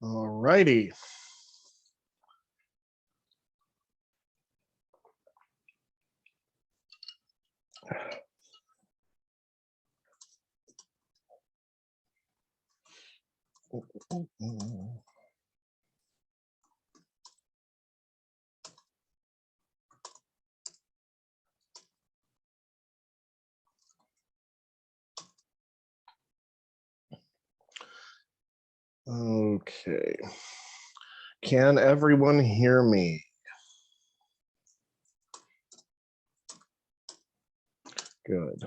All righty. Okay. Can everyone hear me? Good.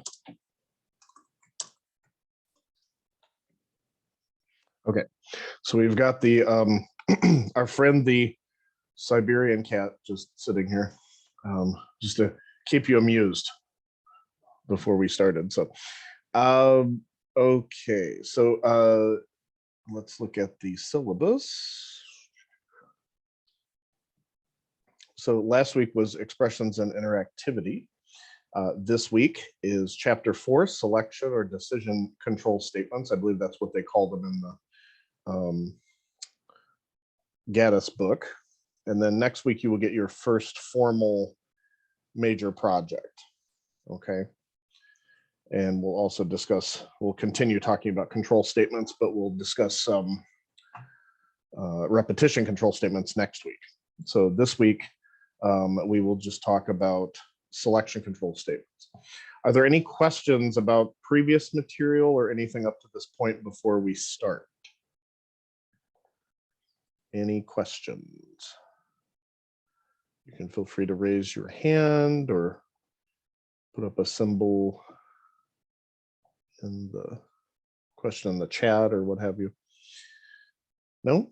Okay, so we've got the our friend the Siberian cat just sitting here, just to keep you amused before we started. So, okay, so let's look at the syllabus. So last week was expressions and interactivity. This week is chapter 4, selection or decision control statements. I believe that's what they call them in the Gaddis book. And then next week you will get your first formal major project. Okay. And we'll also discuss, we'll continue talking about control statements, but we'll discuss some repetition control statements next week. So this week, we will just talk about selection control statements. Are there any questions about previous material or anything up to this point before we start? Any questions? You can feel free to raise your hand or put up a symbol in the question in the chat or what have you. No?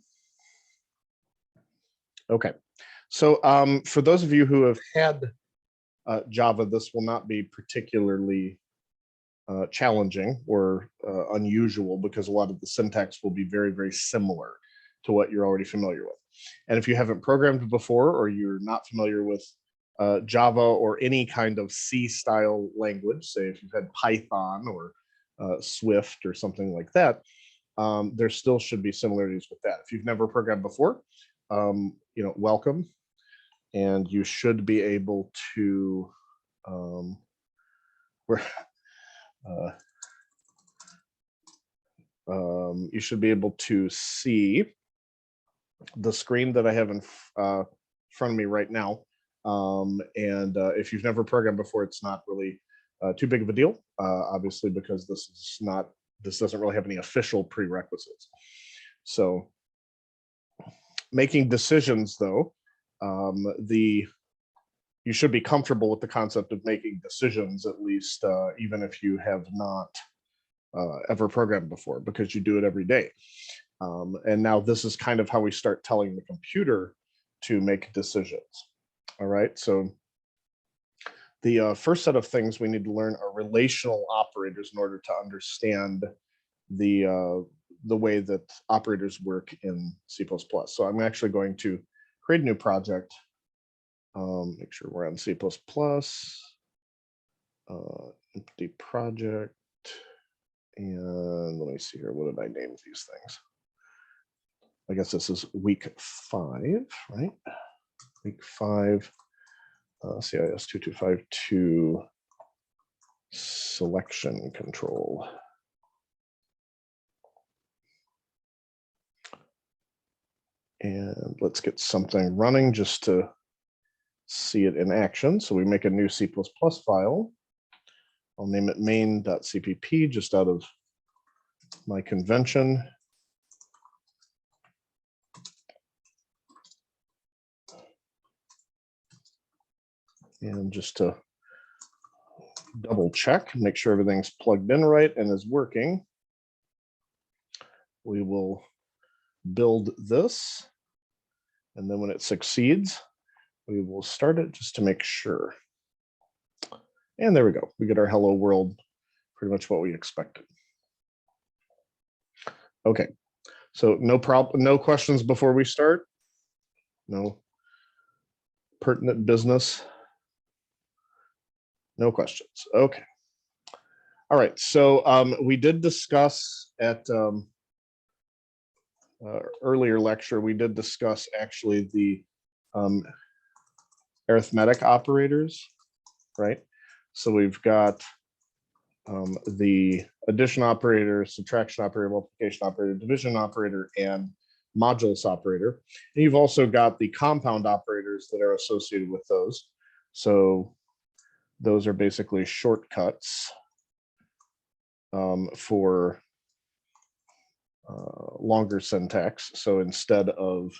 Okay. So for those of you who have had Java, this will not be particularly challenging or unusual because a lot of the syntax will be very, very similar to what you're already familiar with. And if you haven't programmed before or you're not familiar with Java or any kind of C-style language, say if you've had Python or Swift or something like that, there still should be similarities with that. If you've never programmed before, welcome. And you should be able to, you should be able to see the screen that I have in front of me right now. If you've never programmed before, it's not really too big of a deal, obviously, because this doesn't really have any official prerequisites. So making decisions, though, you should be comfortable with the concept of making decisions, at least, even if you have not ever programmed before, because you do it every day. And now this is kind of how we start telling the computer to make decisions. All right, so the first set of things we need to learn are relational operators in order to understand the way that operators work in C++. So I'm actually going to create a new project. Make sure we're on C++, empty project. And let me see here, what did I name these things? I guess this is week 5, right? Week 5, CIS 2252 selection control. And let's get something running just to see it in action. So we make a new C++ file. I'll name it main.cpp just out of my convention. And just to double check, make sure everything's plugged in right and is working, we will build this. And then when it succeeds, we will start it just to make sure. And there we go. We get our hello world, pretty much what we expected. Okay, so no questions before we start? No pertinent business? No questions. Okay. All right, so we did discuss at earlier lecture, we did discuss actually the arithmetic operators, right? So we've got the addition operator, subtraction operator, multiplication operator, division operator, and modulus operator. And you've also got the compound operators that are associated with those. So those are basically shortcuts for longer syntax. So instead of,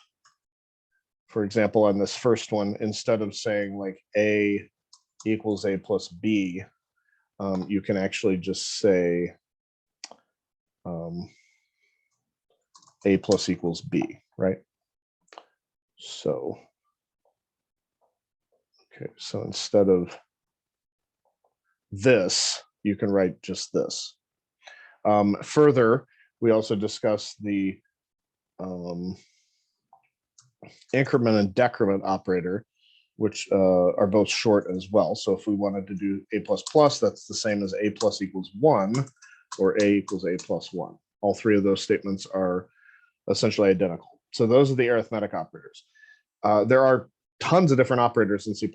for example, on this first one, instead of saying like A equals A plus B, you can actually just say A plus equals B, right? So, okay, so instead of this, you can write just this. Further, we also discussed the increment and decrement operator, which are both short as well. So if we wanted to do A plus plus, that's the same as A plus equals 1 or A equals A plus 1. All three of those statements are essentially identical. So those are the arithmetic operators. There are tons of different operators in C++,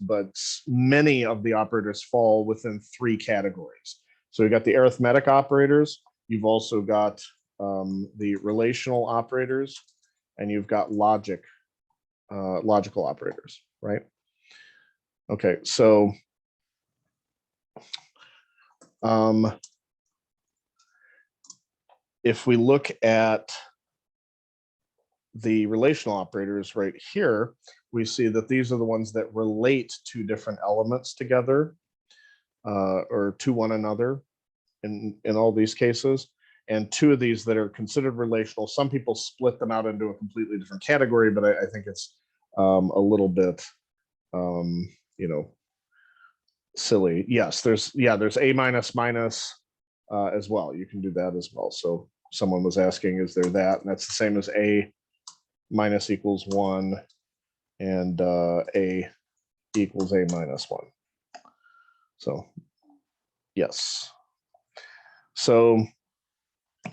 but many of the operators fall within three categories. So you've got the arithmetic operators, you've also got the relational operators, and you've got logical operators, right? Okay, so if we look at the relational operators right here, we see that these are the ones that relate to different elements together or to one another in all these cases. And two of these that are considered relational, some people split them out into a completely different category, but I think it's a little bit, you know, silly. Yes, there's A minus minus as well. You can do that as well. So someone was asking, is there that? And that's the same as A minus equals 1 and A equals A minus 1. So yes. So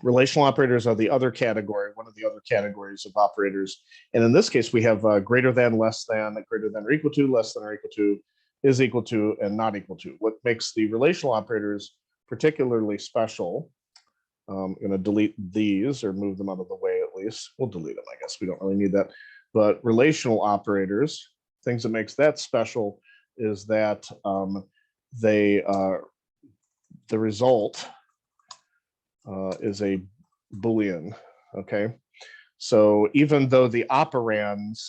relational operators are the other category, one of the other categories of operators. And in this case, we have greater than, less than, greater than or equal to, less than or equal to, is equal to, and not equal to. What makes the relational operators particularly special, I'm going to delete these or move them out of the way at least. We'll delete them, I guess. We don't really need that. But relational operators, things that makes that special is that the result is a Boolean, okay? So even though the operands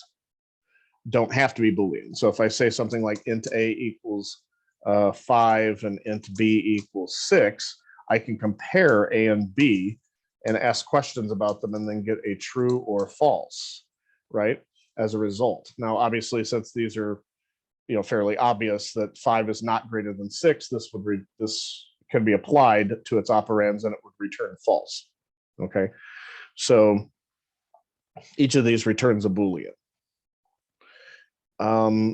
don't have to be Boolean. So if I say something like int A equals 5 and int B equals 6, I can compare A and B and ask questions about them and then get a true or false, right? As a result. Now, obviously, since these are, you know, fairly obvious that 5 is not greater than 6, this can be applied to its operands and it would return false. Okay, so each of these returns a Boolean.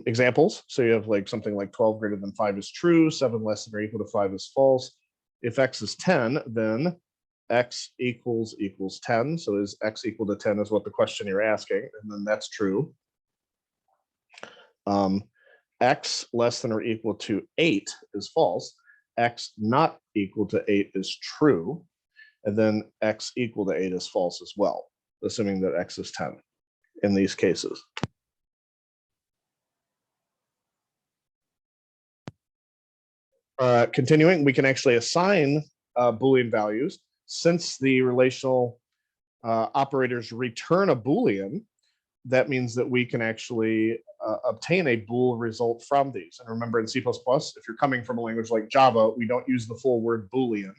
Examples, so you have like something like 12 greater than 5 is true, 7 less than or equal to 5 is false. If x is 10, then x equals 10. So is x equal to 10 is what the question you're asking, and then that's true. X less than or equal to 8 is false. X not equal to 8 is true. And then x equal to 8 is false as well, assuming that x is 10 in these cases. Continuing, we can actually assign Boolean values. Since the relational operators return a Boolean, that means that we can actually obtain a bool result from these. And remember, in C++, if you're coming from a language like Java, we don't use the full word Boolean.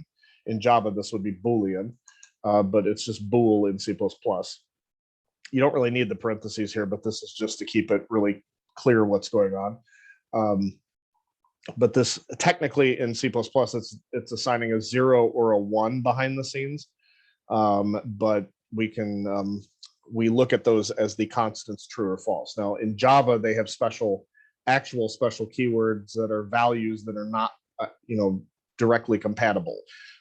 In Java, this would be Boolean, but it's just bool in C++. You don't really need the parentheses here, but this is just to keep it really clear what's going on. But this technically in C++, it's assigning a 0 or a 1 behind the scenes. But we can we look at those as the constants true or false. Now in Java, they have actual special keywords that are values that are not directly compatible.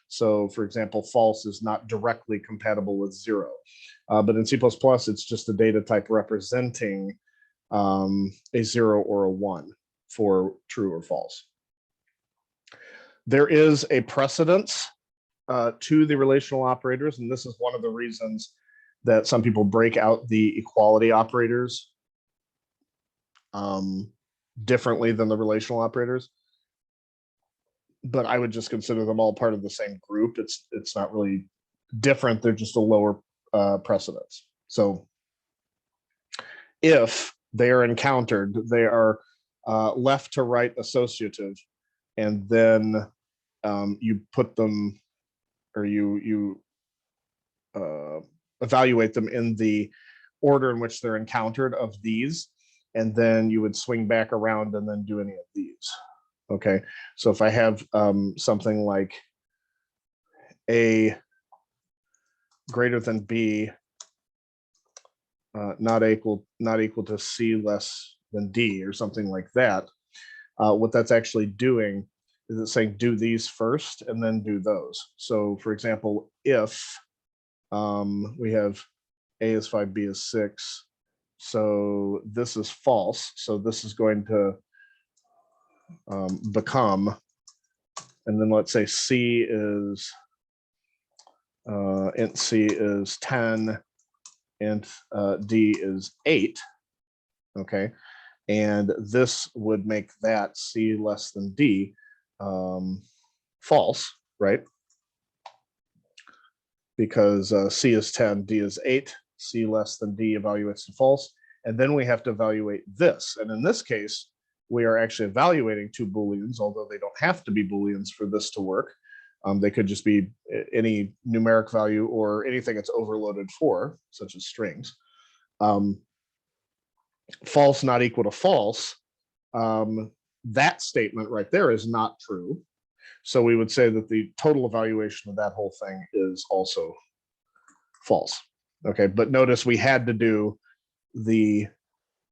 So for example, false is not directly compatible with 0. But in C++, it's just a data type representing a 0 or a 1 for true or false. There is a precedence to the relational operators, and this is one of the reasons that some people break out the equality operators differently than the relational operators. But I would just consider them all part of the same group. It's not really different. They're just a lower precedence. So if they are encountered, they are left to right associative, and then you put them, or you evaluate them in the order in which they're encountered of these, and then you would swing back around and then do any of these. Okay, so if I have something like A greater than B, not equal to C less than D, or something like that, what that's actually doing is it's saying do these first and then do those. So for example, if we have A is 5, B is 6, so this is false, so this is going to become, and then let's say C is int C is 10, int D is 8. Okay, and this would make that C less than D false, right? Because C is 10, D is 8, C less than D evaluates to false, and then we have to evaluate this. And in this case, we are actually evaluating two Booleans, although they don't have to be Booleans for this to work. They could just be any numeric value or anything it's overloaded for, such as strings. False not equal to false, that statement right there is not true. So we would say that the total evaluation of that whole thing is also false. Okay, but notice we had to do the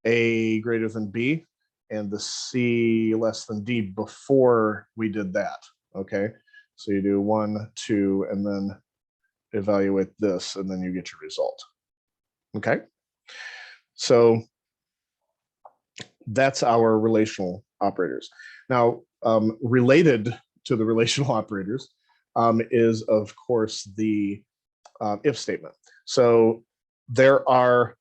A greater than B and the C less than D before we did that. Okay, so you do 1, 2, and then evaluate this, and then you get your result. Okay, so that's our relational operators. Now, related to the relational operators is, of course, the if statement. So there are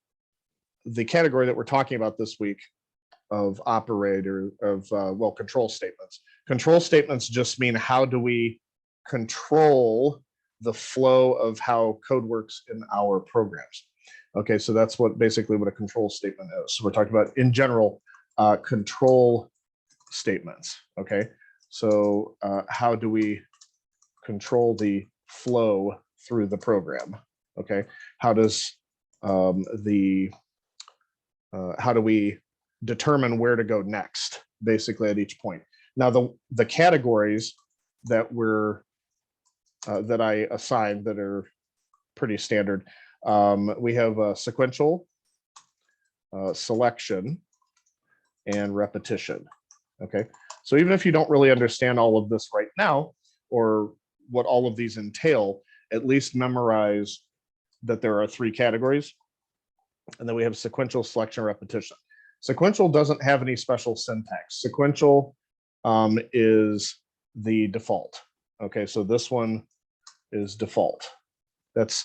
the category that we're talking about this week of control statements. Control statements just mean how do we control the flow of how code works in our programs. Okay, so that's basically what a control statement is. So we're talking about, in general, control statements. Okay, so how do we control the flow through the program? Okay, how do we determine where to go next, basically at each point? Now the categories that that I assigned that are pretty standard, we have sequential, selection, and repetition. Okay, so even if you don't really understand all of this right now, or what all of these entail, at least memorize that there are 3 categories, and then we have sequential, selection, repetition. Sequential doesn't have any special syntax. Sequential is the default. Okay, so this one is default. That's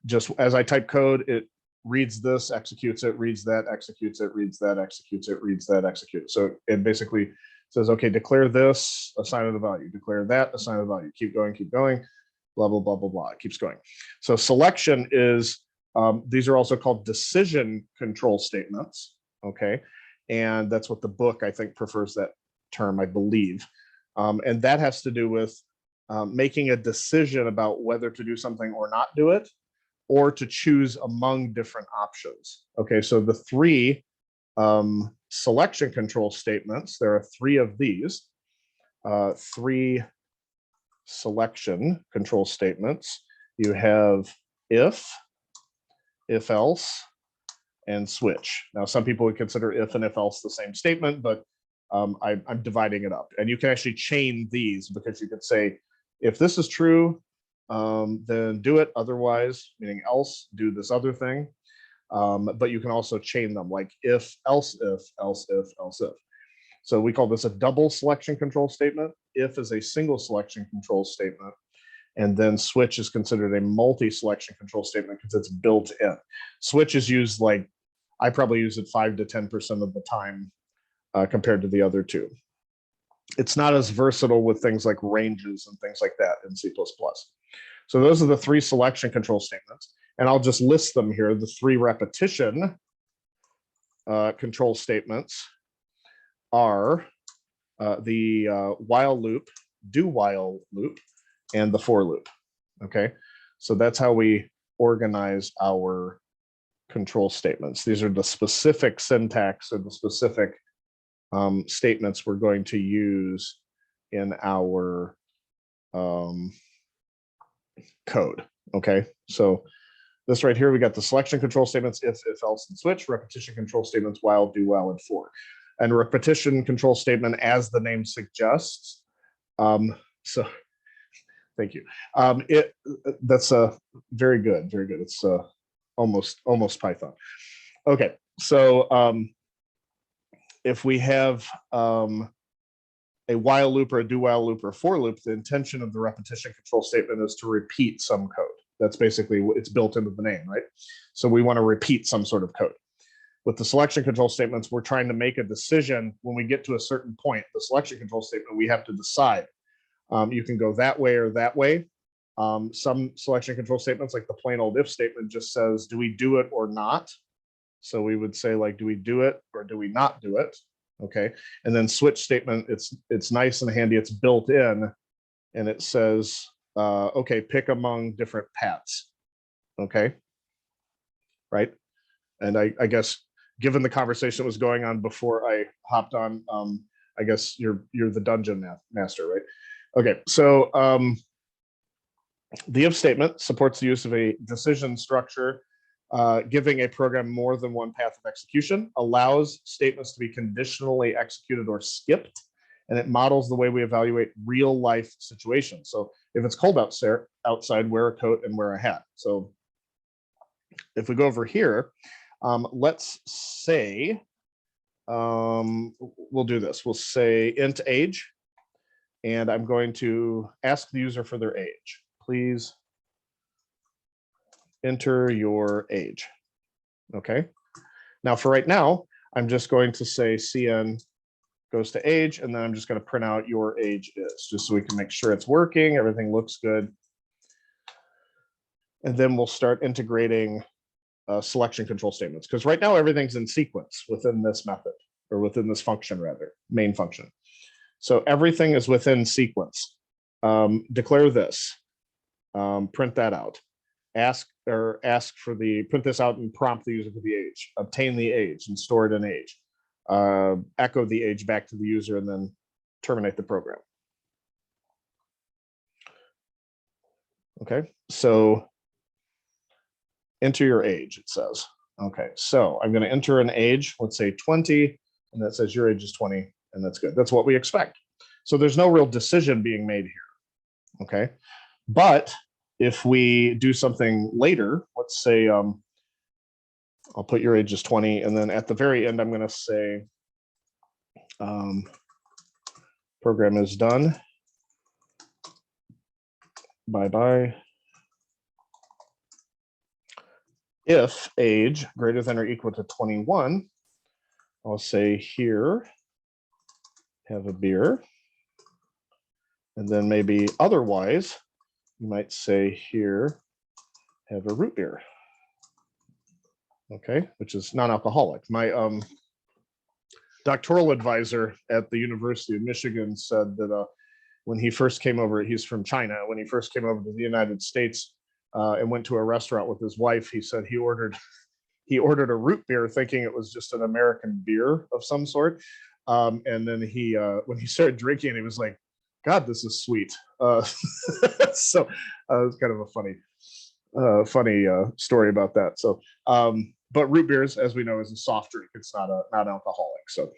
just as I type code, it reads this, executes it, reads that, executes it, reads that, executes it, reads that, executes. So it basically says, okay, declare this, assign it a value, declare that, assign it a value, keep going, blah, blah, blah, blah, blah. It keeps going. So selection is, these are also called decision control statements. Okay, and that's what the book, I think, prefers that term, I believe. And that has to do with making a decision about whether to do something or not do it, or to choose among different options. Okay, so the 3 selection control statements, there are 3 of these, 3 selection control statements. You have if else, and switch. Now, some people would consider if and if else the same statement, but I'm dividing it up. And you can actually chain these, because you could say if this is true, then do it. Otherwise, meaning else, do this other thing. But you can also chain them, like if, else if, else if, else if. So we call this a double selection control statement. If is a single selection control statement. And then switch is considered a multi-selection control statement because it's built in. Switch is used, like, I probably use it 5 to 10% of the time compared to the other two. It's not as versatile with things like ranges and things like that in C++. So those are the 3 selection control statements. And I'll just list them here. The 3 repetition control statements are the while loop, do while loop, and the for loop. Okay, so that's how we organize our control statements. These are the specific syntax or the specific statements we're going to use in our code. Okay, so this right here, we got the selection control statements, if, else, and switch, repetition control statements, while, do, while, and for. And repetition control statement, as the name suggests, so thank you. That's very good, very good. It's almost Python. Okay, so if we have a while loop or a do while loop or a for loop, the intention of the repetition control statement is to repeat some code. That's basically, it's built into the name, right? So we want to repeat some sort of code. With the selection control statements, we're trying to make a decision when we get to a certain point. The selection control statement, we have to decide. You can go that way or that way. Some selection control statements, like the plain old if statement, just says, do we do it or not? So we would say, like, do we do it or do we not do it? Okay. And then switch statement, it's nice and handy. It's built in, and it says, okay, pick among different paths. Okay. Right. And I guess, given the conversation that was going on before I hopped on, I guess you're the dungeon master, right? Okay, so the if statement supports the use of a decision structure, giving a program more than one path of execution, allows statements to be conditionally executed or skipped, and it models the way we evaluate real life situations. So if it's cold outside, wear a coat and wear a hat. So if we go over here, let's say, we'll do this. We'll say int age, and I'm going to ask the user for their age. Please enter your age. Okay. Now for right now, I'm just going to say cn goes to age, and then I'm just going to print out your age is, just so we can make sure it's working, everything looks good. And then we'll start integrating selection control statements, because right now everything's in sequence within this method, or within this function rather, main function. So everything is within sequence. Declare this, print that out, ask for the, print this out and prompt the user for the age, obtain the age and store it in age, echo the age back to the user, and then terminate the program. Okay, so enter your age, it says. Okay, so I'm going to enter an age, let's say 20, and that says your age is 20, and that's good. That's what we expect. So there's no real decision being made here. Okay, but if we do something later, let's say I'll put your age is 20, and then at the very end, I'm going to say program is done. Bye-bye. If age greater than or equal to 21, I'll say here, have a beer. And then maybe otherwise, you might say here, have a root beer. Okay, which is non-alcoholic. My doctoral advisor at the University of Michigan said that when he first came over, he's from China, when he first came over to the United States and went to a restaurant with his wife, he said he ordered a root beer thinking it was just an American beer of some sort. And then he, when he started drinking, he was like, God, this is sweet. So it was kind of a funny story about that. So, but root beers, as we know, is a soft drink. It's not alcoholic. So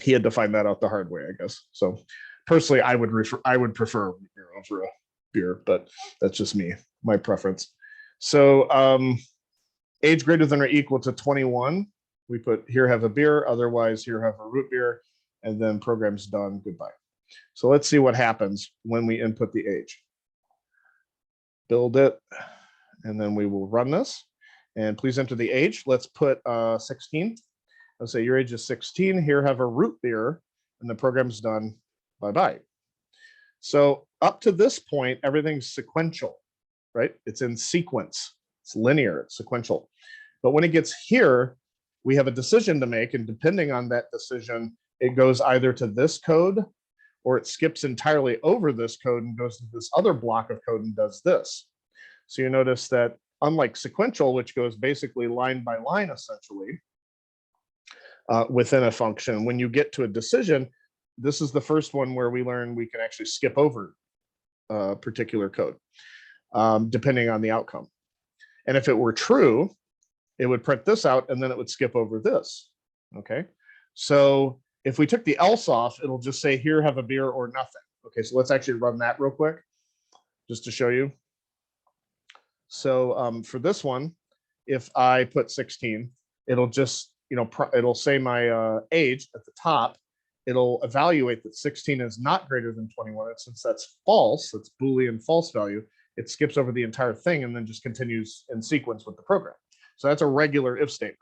he had to find that out the hard way, I guess. So personally, I would prefer a root beer over a beer, but that's just me, my preference. So age greater than or equal to 21, we put here have a beer, otherwise here have a root beer, and then program's done, goodbye. So let's see what happens when we input the age. Build it, and then we will run this. And please enter the age. Let's put 16. Let's say your age is 16. Here have a root beer, and the program's done. Bye-bye. So up to this point, everything's sequential, right? It's in sequence. It's linear, it's sequential. But when it gets here, we have a decision to make, and depending on that decision, it goes either to this code or it skips entirely over this code and goes to this other block of code and does this. So you notice that unlike sequential, which goes basically line by line, essentially, within a function, when you get to a decision, this is the first one where we learn we can actually skip over a particular code, depending on the outcome. And if it were true, it would print this out and then it would skip over this, okay? So if we took the else off, it'll just say here have a beer or nothing. Okay, so let's actually run that real quick, just to show you. So for this one, if I put 16, it'll just, it'll say my age at the top. It'll evaluate that 16 is not greater than 21. And since that's false, that's Boolean false value, it skips over the entire thing and then just continues in sequence with the program. So that's a regular if statement.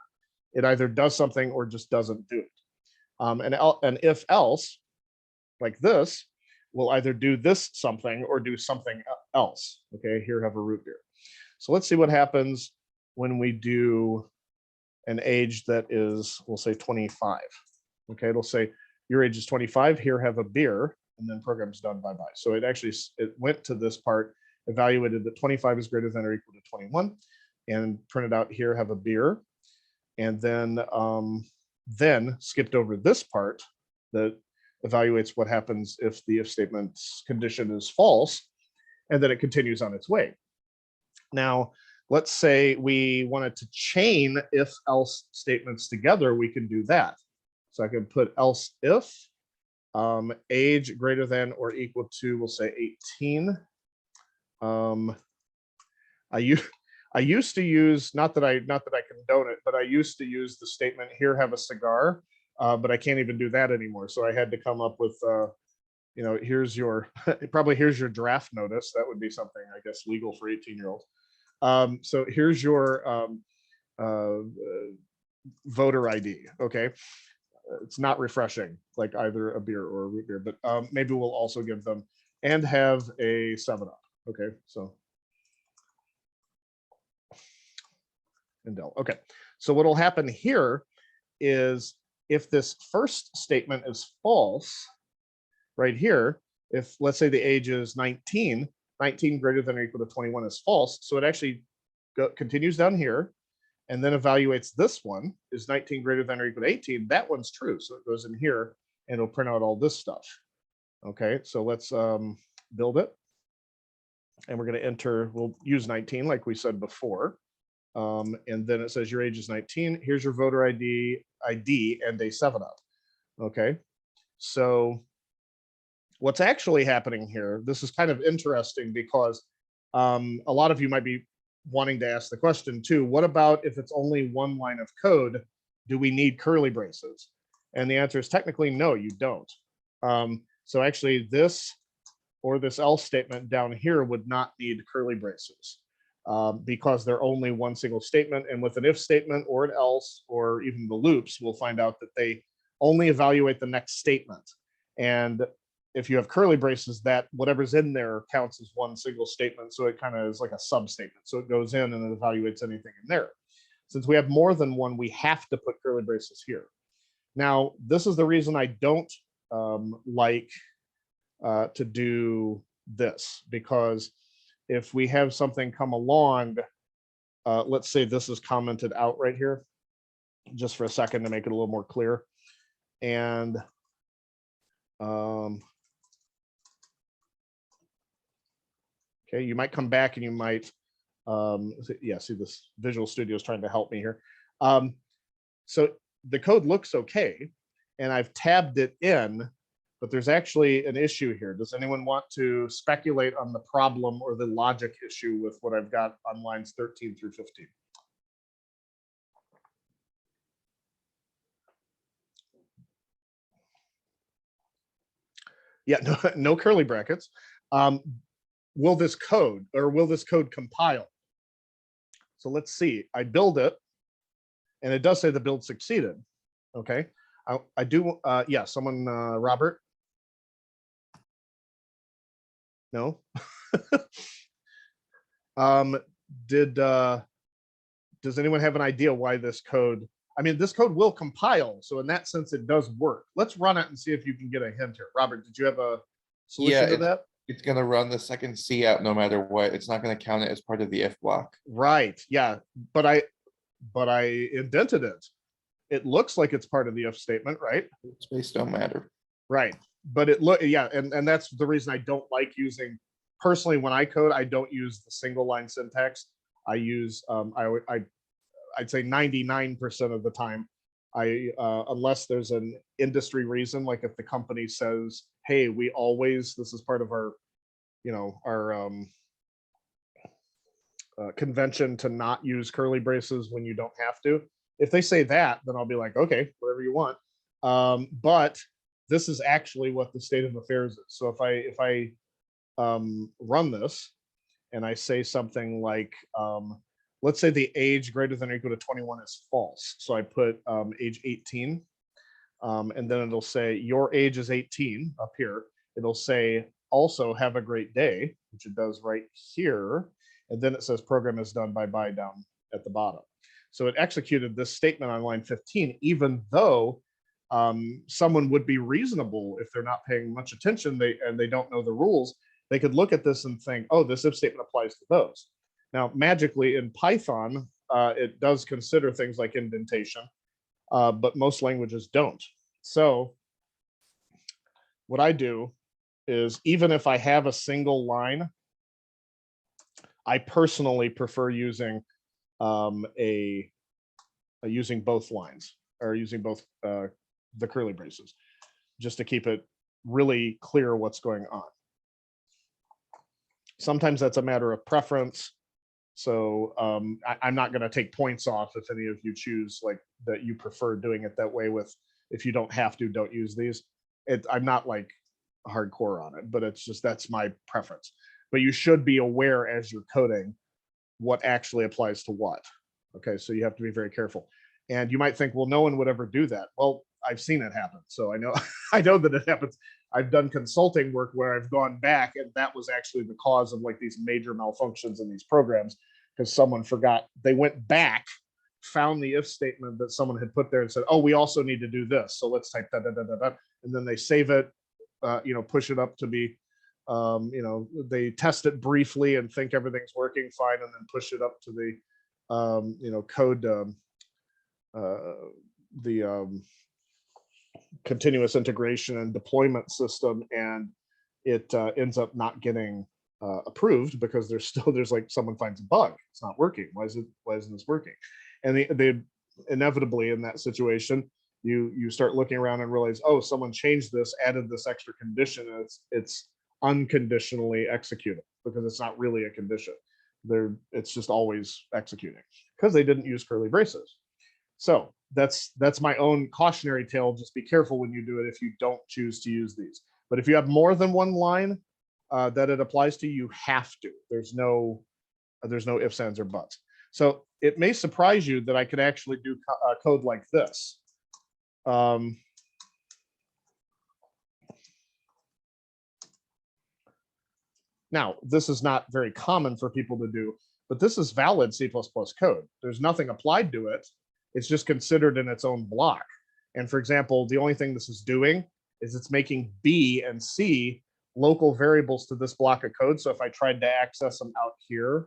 It either does something or just doesn't do it. And if else, like this, will either do this something or do something else. Okay, here have a root beer. So let's see what happens when we do an age that is, we'll say 25. Okay, it'll say your age is 25, here have a beer, and then program's done, bye-bye. So it went to this part, evaluated that 25 is greater than or equal to 21, and printed out here have a beer, and then skipped over this part that evaluates what happens if the if statement's condition is false, and then it continues on its way. Now, let's say we wanted to chain if else statements together, we can do that. So I can put else if age greater than or equal to, we'll say 18. I used to use, not that I condone it, but I used to use the statement here have a cigar, but I can't even do that anymore. So I had to come up with here's your here's your draft notice. That would be something, I guess, legal for 18-year-olds. So here's your voter ID. Okay, it's not refreshing like either a beer or a root beer, but maybe we'll also give them and have a 7-Up. Okay, so okay, so what will happen here is if this first statement is false right here, if let's say the age is 19 greater than or equal to 21 is false, so it actually continues down here and then evaluates this one, is 19 greater than or equal to 18, that one's true, so it goes in here and it'll print out all this stuff. Okay, so let's build it, and we're going to enter, we'll use 19 like we said before, and then it says your age is 19, here's your voter ID and a 7-Up. Okay, so what's actually happening here, this is kind of interesting because a lot of you might be wanting to ask the question too, what about if it's only one line of code, do we need curly braces? And the answer is technically no, you don't. So actually this or this else statement down here would not need curly braces because they're only one single statement. And with an if statement or an else or even the loops, we'll find out that they only evaluate the next statement. And if you have curly braces, that whatever's in there counts as one single statement. So it kind of is like a sub statement. So it goes in and it evaluates anything in there. Since we have more than one, we have to put curly braces here. Now, this is the reason I don't like to do this, because if we have something come along, let's say this is commented out right here, just for a second to make it a little more clear. And okay, you might come back and you might, yeah, see this Visual Studio is trying to help me here. So the code looks okay, and I've tabbed it in, but there's actually an issue here. Does anyone want to speculate on the problem or the logic issue with what I've got on lines 13 through 15? Yeah, no curly brackets. Will this code compile? So let's see. I build it, and it does say the build succeeded. Okay, I do. Yeah, someone, Robert. No. Does anyone have an idea why this code? I mean, this code will compile, so in that sense, it does work. Let's run it and see if you can get a hint here. Robert, did you have a solution to that? It's going to run the second C out no matter what. It's not going to count it as part of the if block. Right. Yeah, but I indented it. It looks like it's part of the if statement, right? Space don't matter. Right. But and that's the reason I don't like using, personally, when I code, I don't use the single line syntax. I use I'd say 99% of the time, unless there's an industry reason, like if the company says, hey, this is part of our, our convention to not use curly braces when you don't have to. If they say that, then I'll be like, okay, whatever you want. But this is actually what the state of affairs is. So if I run this and I say something like, let's say the age greater than or equal to 21 is false. So I put age 18, and then it'll say your age is 18 up here. It'll say also have a great day, which it does right here. And then it says program is done, bye down at the bottom. So it executed this statement on line 15, even though someone would be reasonable if they're not paying much attention and they don't know the rules. They could look at this and think, oh, this if statement applies to those. Now, magically in Python, it does consider things like indentation, but most languages don't. So what I do is, even if I have a single line, I personally prefer using using both lines, or using both the curly braces, just to keep it really clear what's going on. Sometimes that's a matter of preference. So I'm not going to take points off if any of you choose like that you prefer doing it that way. With, if you don't have to, don't use these. I'm not like hardcore on it, but it's just, that's my preference. But you should be aware as you're coding what actually applies to what. Okay, so you have to be very careful. And you might think, well, no one would ever do that. Well, I've seen it happen, so I know I know that it happens. I've done consulting work where I've gone back, and that was actually the cause of like these major malfunctions in these programs, because someone forgot. They went back, found the if statement that someone had put there, and said, oh, we also need to do this, so let's type that, and then they save it, push it up to be, they test it briefly and think everything's working fine, and then push it up to the code, the continuous integration and deployment system, and it ends up not getting approved because there's like, someone finds a bug, it's not working, why isn't this working? And they inevitably, in that situation, you start looking around and realize, oh, someone changed this, added this extra condition, and it's unconditionally executed, because it's not really a condition. It's just always executing because they didn't use curly braces. So that's my own cautionary tale. Just be careful when you do it if you don't choose to use these. But if you have more than one line that it applies to, you have to. There's no ifs, ands, or buts. So it may surprise you that I could actually do code like this. Now, this is not very common for people to do, but this is valid C++ code. There's nothing applied to it. It's just considered in its own block. And for example, the only thing this is doing is it's making B and C local variables to this block of code. So if I tried to access them out here,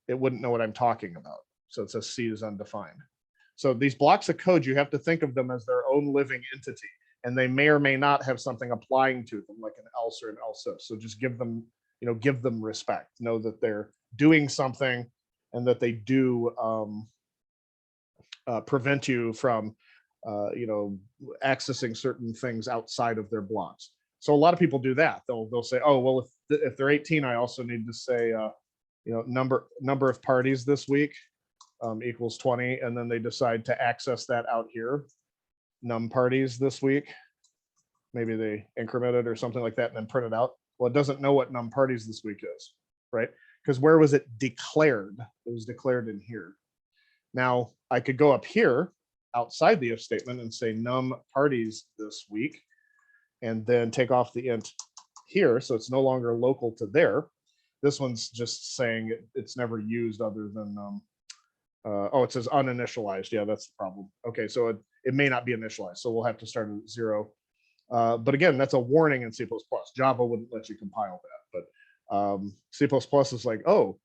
it wouldn't know what I'm talking about. So it says C is undefined. So these blocks of code, you have to think of them as their own living entity, and they may or may not have something applying to them, like an else or an else if. So just give them respect. Know that they're doing something, and that they do prevent you from you know, accessing certain things outside of their blocks. So a lot of people do that. They'll say, oh, well, if they're 18, I also need to say, you know, number of parties this week equals 20, and then they decide to access that out here. Num parties this week. Maybe they increment it or something like that and then print it out. Well, it doesn't know what num parties this week is, right? Because where was it declared? It was declared in here. Now I could go up here outside the if statement and say num parties this week, and then take off the int here, so it's no longer local to there. This one's just saying it's never used other than oh, it says uninitialized. Yeah, that's the problem. Okay, so it may not be initialized, so we'll have to start at 0. But again, that's a warning in C++. Java wouldn't let you compile that, but C++ is like, oh,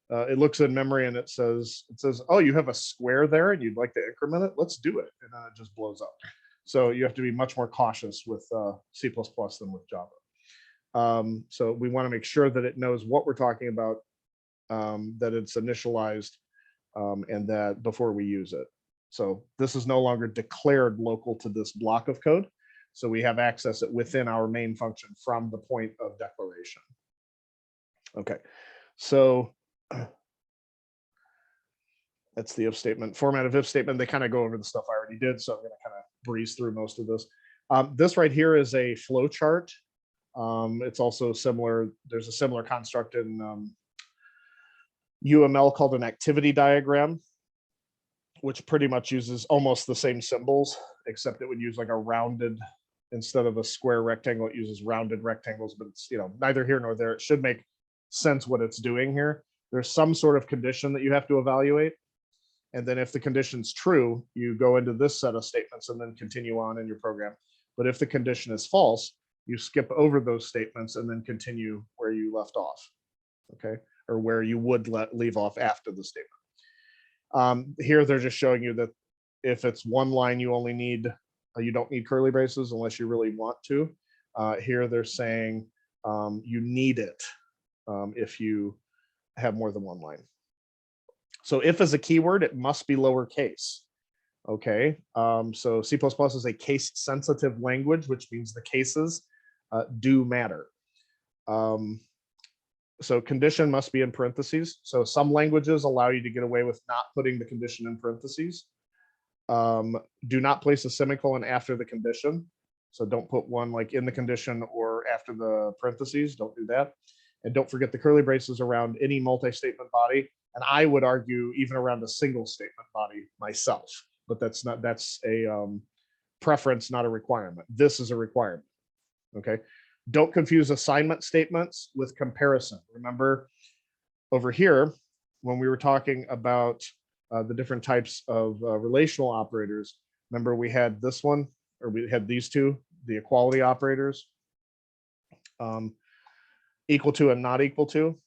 it looks in memory and it says, oh, you have a square there and you'd like to increment it. Let's do it, and then it just blows up. So you have to be much more cautious with C++ than with Java. So we want to make sure that it knows what we're talking about, that it's initialized, and that before we use it. So this is no longer declared local to this block of code. So we have access it within our main function from the point of declaration. Okay, so that's the if statement. Format of if statement, they kind of go over the stuff I already did, so I'm going to kind of breeze through most of this. This right here is a flow chart. It's also similar. There's a similar construct in UML called an activity diagram, which pretty much uses almost the same symbols, except it would use like a rounded, instead of a square rectangle, it uses rounded rectangles, but it's, you know, neither here nor there. It should make sense what it's doing here. There's some sort of condition that you have to evaluate. And then if the condition's true, you go into this set of statements and then continue on in your program. But if the condition is false, you skip over those statements and then continue where you left off, okay? Or where you would leave off after the statement. Here, they're just showing you that if it's one line, you only need, you don't need curly braces unless you really want to. Here, they're saying you need it if you have more than one line. So if as a keyword, it must be lowercase. Okay, so C++ is a case-sensitive language, which means the cases do matter. So condition must be in parentheses. So some languages allow you to get away with not putting the condition in parentheses. Do not place a semicolon after the condition. So don't put one like in the condition or after the parentheses. Don't do that. And don't forget the curly braces around any multi-statement body. And I would argue even around a single statement body myself, but that's a preference, not a requirement. This is a requirement. Okay. Don't confuse assignment statements with comparison. Remember over here, when we were talking about the different types of relational operators, remember we had this one, or we had these two, the equality operators, equal to and not equal to.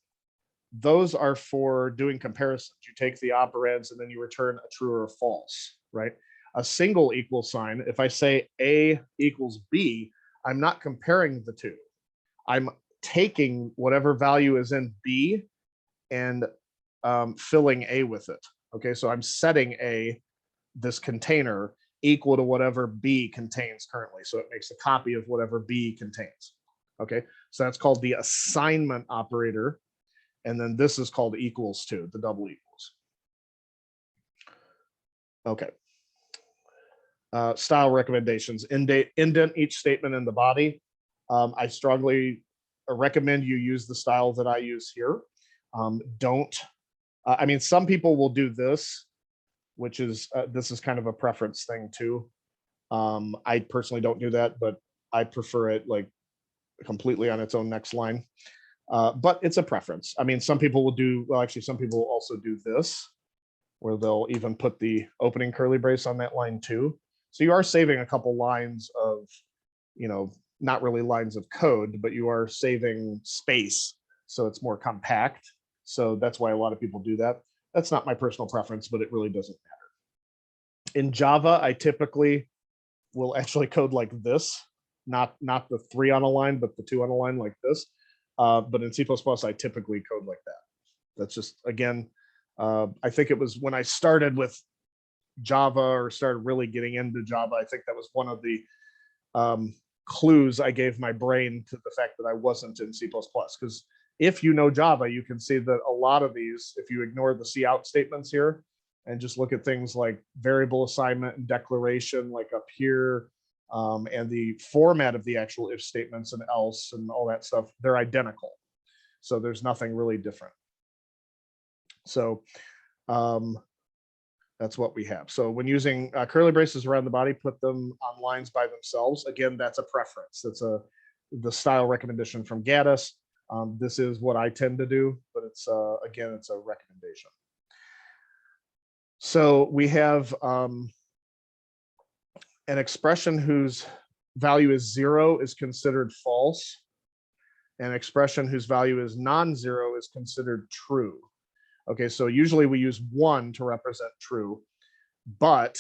Those are for doing comparisons. You take the operands and then you return a true or a false, right? A single equal sign, if I say A equals B, I'm not comparing the two. I'm taking whatever value is in B and filling A with it. Okay, so I'm setting this container equal to whatever B contains currently. So it makes a copy of whatever B contains. Okay, so that's called the assignment operator. And then this is called equals to, the double equals. Okay. Style recommendations. Indent each statement in the body. I strongly recommend you use the style that I use here. I mean, some people will do this, which is, this is kind of a preference thing too. I personally don't do that, but I prefer it like completely on its own next line. But it's a preference. I mean, some people will do, well, actually, some people will also do this, where they'll even put the opening curly brace on that line too. So you are saving a couple lines of, you know, not really lines of code, but you are saving space. So it's more compact. So that's why a lot of people do that. That's not my personal preference, but it really doesn't matter. In Java, I typically will actually code like this, not the 3 on a line, but the 2 on a line like this. But in C++, I typically code like that. That's just, again, I think it was when I started with Java or started really getting into Java, I think that was one of the clues I gave my brain to the fact that I wasn't in C++. Because if you know Java, you can see that a lot of these, if you ignore the cout statements here and just look at things like variable assignment and declaration, like up here, and the format of the actual if statements and else and all that stuff, they're identical. So there's nothing really different. So that's what we have. So when using curly braces around the body, put them on lines by themselves. Again, that's a preference. That's the style recommendation from Gaddis. This is what I tend to do, but it's again, it's a recommendation. So we have an expression whose value is 0 is considered false. An expression whose value is non-zero is considered true. Okay, so usually we use 1 to represent true, but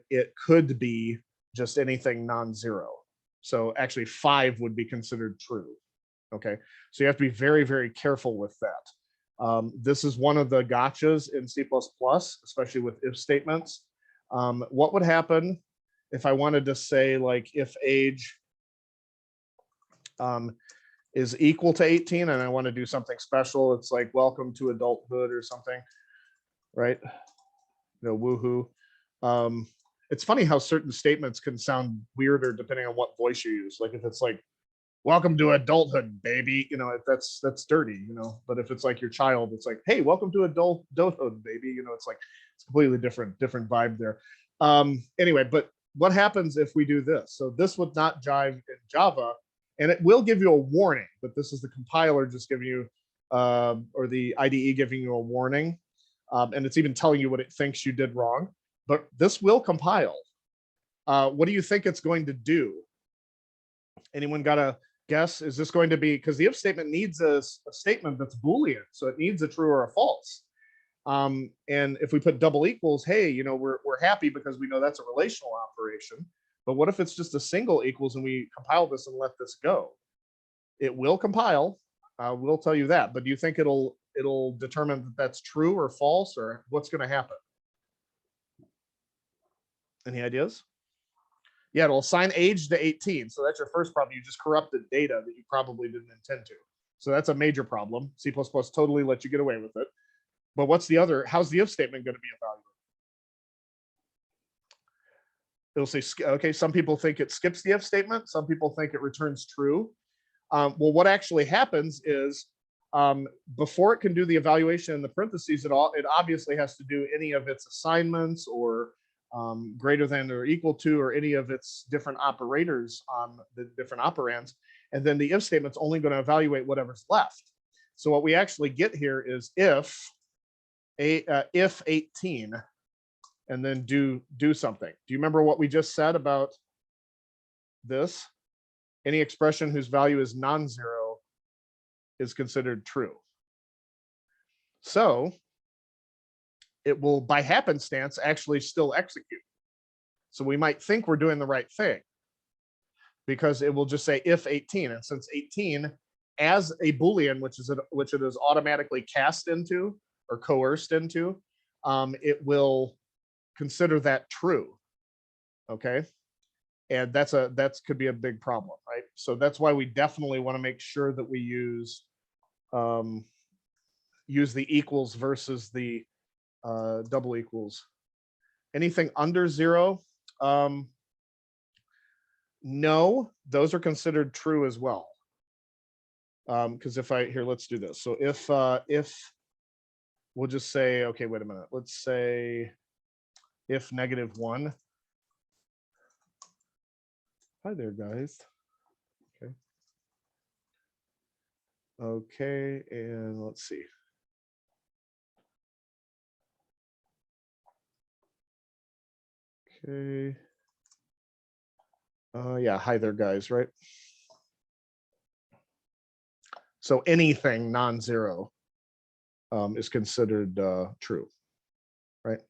it could be just anything non-zero. So actually 5 would be considered true. Okay, so you have to be very, very careful with that. This is one of the gotchas in C++, especially with if statements. What would happen if I wanted to say, like, if age is equal to 18 and I want to do something special? It's like welcome to adulthood or something, right? You know, woohoo. It's funny how certain statements can sound weirder depending on what voice you use. Like if it's like, welcome to adulthood, baby, you know, that's dirty, you know. But if it's like your child, it's like, hey, welcome to adulthood, baby, you know. It's like it's completely different vibe there. Anyway, but what happens if we do this? So this would not jive in Java, and it will give you a warning, but this is the compiler just giving you or the IDE giving you a warning, and it's even telling you what it thinks you did wrong. But this will compile. What do you think it's going to do? Anyone got a guess? Is this going to be, because the if statement needs a statement that's Boolean, so it needs a true or a false. And if we put double equals, hey, you know, we're happy because we know that's a relational operation. But what if it's just a single equals and we compile this and let this go? It will compile. We'll tell you that. But do you think it'll determine that that's true or false, or what's going to happen? Any ideas? Yeah, it'll assign age to 18. So that's your first problem. You just corrupted data that you probably didn't intend to. So that's a major problem. C++ totally let you get away with it. But what's the other? How's the if statement going to be evaluated? It'll say, okay, some people think it skips the if statement. Some people think it returns true. Well, what actually happens is before it can do the evaluation in the parentheses at all, it obviously has to do any of its assignments or greater than or equal to, or any of its different operators on the different operands. And then the if statement's only going to evaluate whatever's left. So what we actually get here is if 18, and then do something. Do you remember what we just said about this? Any expression whose value is non-zero is considered true. So it will, by happenstance, actually still execute. So we might think we're doing the right thing because it will just say if 18, and since 18 as a Boolean, which it is automatically cast into or coerced into, it will consider that true. Okay, and that could be a big problem, right? So that's why we definitely want to make sure that we use the equals versus the double equals. Anything under 0, no, those are considered true as well. Because if let's do this. So if we'll just say, okay, wait a minute, let's say if -1. Hi there, guys. Okay, and let's see. Okay. Yeah, hi there, guys, right? So anything non-zero is considered true, right?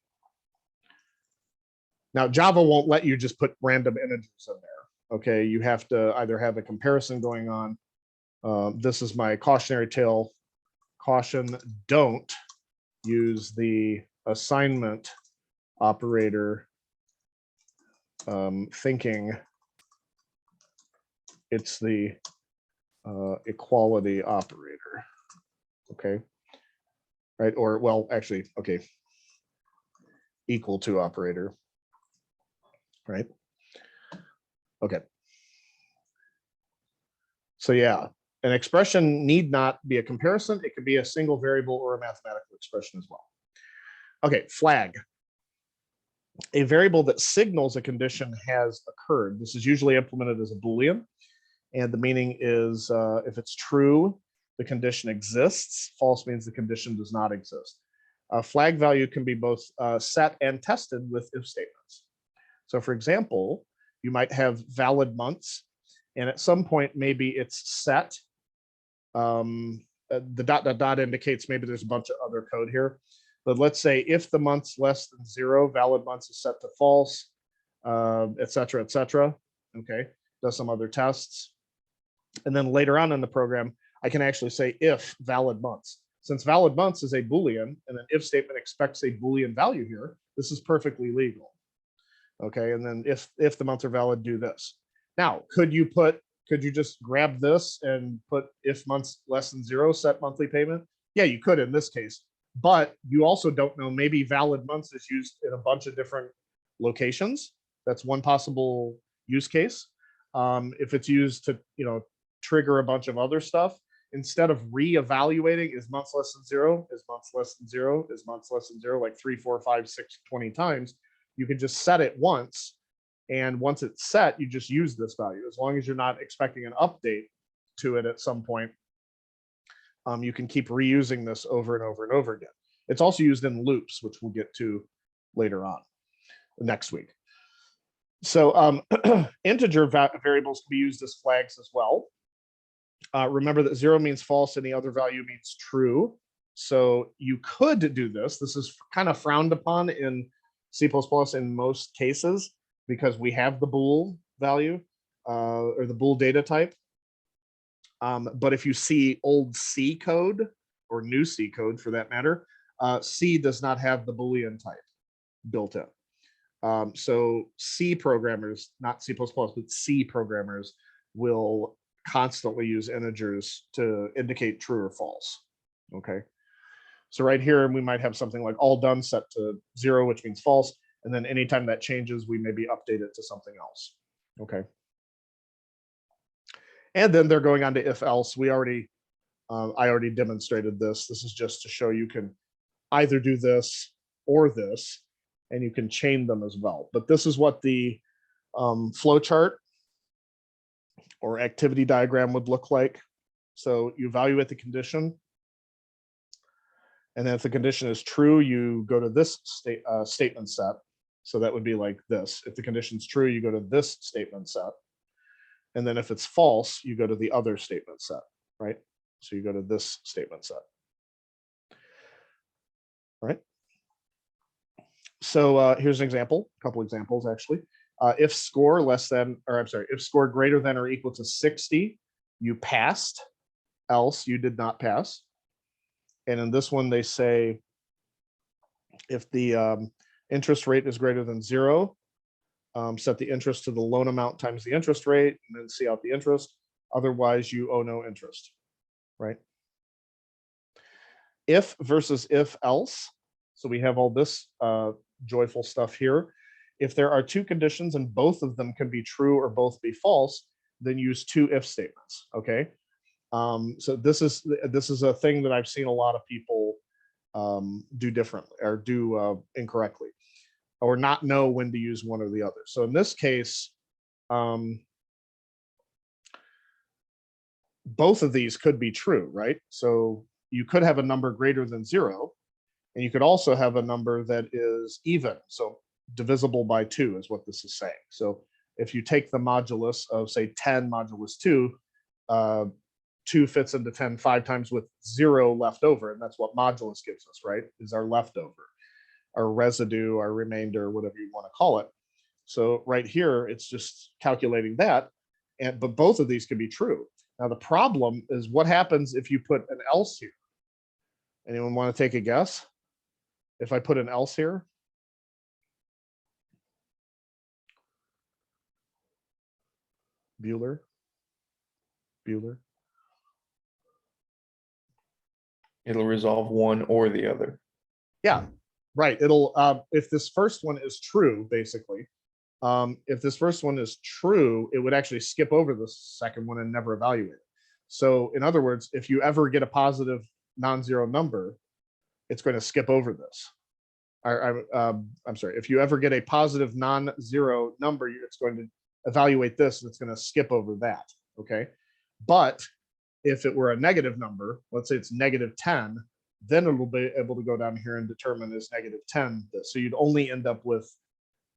Now, Java won't let you just put random integers in there. Okay, you have to either have a comparison going on. This is my cautionary tale. Caution, don't use the assignment operator thinking it's the equality operator, okay? Right, or well, actually, okay, equal to operator, right? Okay. So yeah, an expression need not be a comparison. It could be a single variable or a mathematical expression as well. Okay, flag. A variable that signals a condition has occurred. This is usually implemented as a Boolean. And the meaning is if it's true, the condition exists. False means the condition does not exist. A flag value can be both set and tested with if statements. So for example, you might have valid months, and at some point, maybe it's set. The dot, dot, dot indicates maybe there's a bunch of other code here. But let's say if the month's less than 0, valid months is set to false, et cetera, et cetera. Okay, does some other tests. And then later on in the program, I can actually say if valid months. Since valid months is a Boolean and an if statement expects a Boolean value here, this is perfectly legal. Okay, and then if the months are valid, do this. Now, could you just grab this and put if months less than 0, set monthly payment? Yeah, you could in this case, but you also don't know, maybe valid months is used in a bunch of different locations. That's one possible use case. If it's used to, trigger a bunch of other stuff, instead of re-evaluating is months less than 0, is months less than 0, is months less than 0, like 3, 4, 5, 6, 20 times, you can just set it once. And once it's set, you just use this value. As long as you're not expecting an update to it at some point, you can keep reusing this over and over and over again. It's also used in loops, which we'll get to later on next week. So integer variables can be used as flags as well. Remember that 0 means false, any other value means true. So you could do this. This is kind of frowned upon in C++ in most cases because we have the bool value or the bool data type. But if you see old C code or new C code for that matter, C does not have the Boolean type built in. So C programmers, not C++, but C programmers will constantly use integers to indicate true or false. Okay. So right here, we might have something like all done set to 0, which means false. And then anytime that changes, we maybe update it to something else. Okay. And then they're going on to if else. I already demonstrated this. This is just to show you can either do this or this, and you can chain them as well. But this is what the flow chart or activity diagram would look like. So you evaluate the condition. And then if the condition is true, you go to this statement set. So that would be like this. If the condition's true, you go to this statement set. And then if it's false, you go to the other statement set, right? So you go to this statement set. All right. So here's an example, a couple examples actually. If score if score greater than or equal to 60, you passed, else you did not pass. And in this one, they say if the interest rate is greater than 0, set the interest to the loan amount times the interest rate, and then see out the interest. Otherwise, you owe no interest, right? If versus if else. So we have all this joyful stuff here. If there are two conditions and both of them can be true or both be false, then use two if statements, okay? So this is a thing that I've seen a lot of people do differently or do incorrectly, or not know when to use one or the other. So in this case, both of these could be true, right? So you could have a number greater than 0, and you could also have a number that is even. So divisible by 2 is what this is saying. So if you take the modulus of, say, 10 modulus 2, 2 fits into 10 5 times with 0 left over, and that's what modulus gives us, right? Is our leftover, our residue, our remainder, whatever you want to call it. So right here, it's just calculating that, but both of these can be true. Now the problem is what happens if you put an else here? Anyone want to take a guess? If I put an else here? Bueller. It'll resolve one or the other. Yeah, right. It'll, if this first one is true, basically, if this first one is true, it would actually skip over the second one and never evaluate it. So in other words, if you ever get a positive non-zero number, it's going to skip over this. I'm sorry, if you ever get a positive non-zero number, it's going to evaluate this and it's going to skip over that. Okay. But if it were a negative number, let's say it's -10, then it'll be able to go down here and determine is -10 this. So you'd only end up with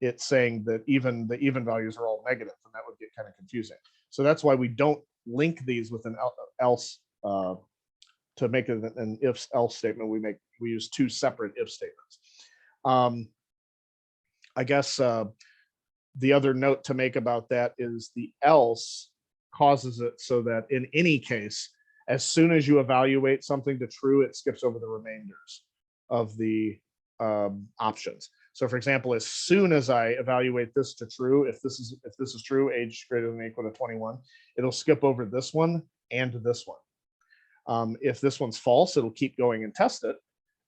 it saying that even the even values are all negative, and that would get kind of confusing. So that's why we don't link these with an else to make it an if else statement. We use two separate if statements. I guess the other note to make about that is the else causes it so that in any case, as soon as you evaluate something to true, it skips over the remainders of the options. So for example, as soon as I evaluate this to true, if this is true, age greater than or equal to 21, it'll skip over this one and this one. If this one's false, it'll keep going and test it.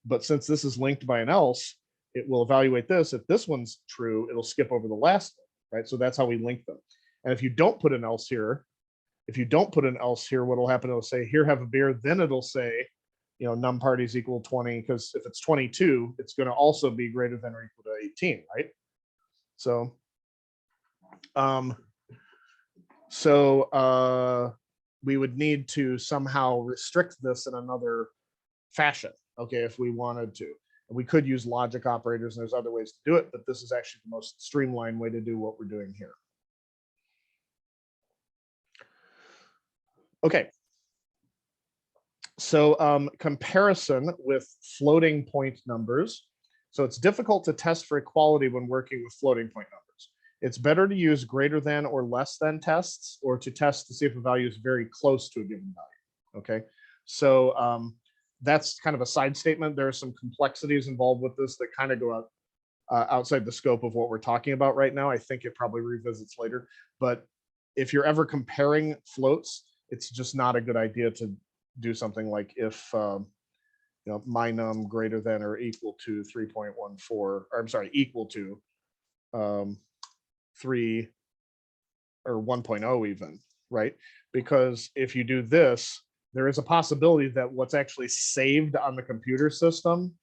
But since this is linked by an else, it will evaluate this. If this one's true, it'll skip over the last one, right? So that's how we link them. And if you don't put an else here, what will happen, it'll say, here, have a beer. Then it'll say, you know, num parties equal 20, because if it's 22, it's going to also be greater than or equal to 18, right? So, we would need to somehow restrict this in another fashion, okay, if we wanted to. And we could use logic operators, and there's other ways to do it, but this is actually the most streamlined way to do what we're doing here. Okay. So comparison with floating point numbers. So it's difficult to test for equality when working with floating point numbers. It's better to use greater than or less than tests, or to test to see if a value is very close to a given value. Okay, so that's kind of a side statement. There are some complexities involved with this that kind of go out outside the scope of what we're talking about right now. I think it probably revisits later. But if you're ever comparing floats, it's just not a good idea to do something like if you know, my num greater than or equal to 3.14, or I'm sorry, equal to 3 or 1.0 even, right? Because if you do this, there is a possibility that what's actually saved on the computer system,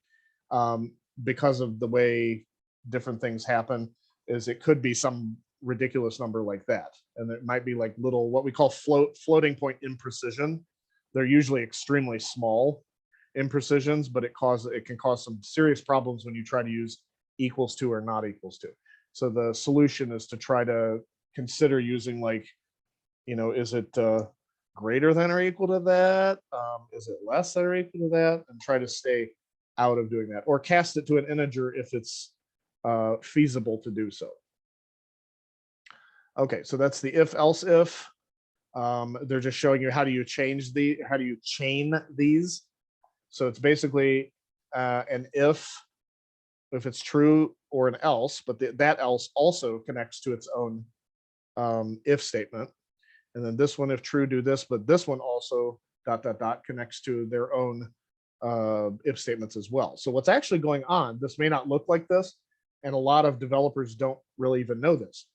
because of the way different things happen, is it could be some ridiculous number like that. And it might be like little, what we call floating point imprecision. They're usually extremely small imprecisions, but it can cause some serious problems when you try to use equals to or not equals to. So the solution is to try to consider using, like, you know, is it greater than or equal to that? Is it less than or equal to that? And try to stay out of doing that, or cast it to an integer if it's feasible to do so. Okay, so that's the if else if. They're just showing you how do you chain these. So it's basically an if it's true, or an else, but that else also connects to its own if statement. And then this one, if true, do this, but this one also ... connects to their own if statements as well. So what's actually going on, this may not look like this, and a lot of developers don't really even know this,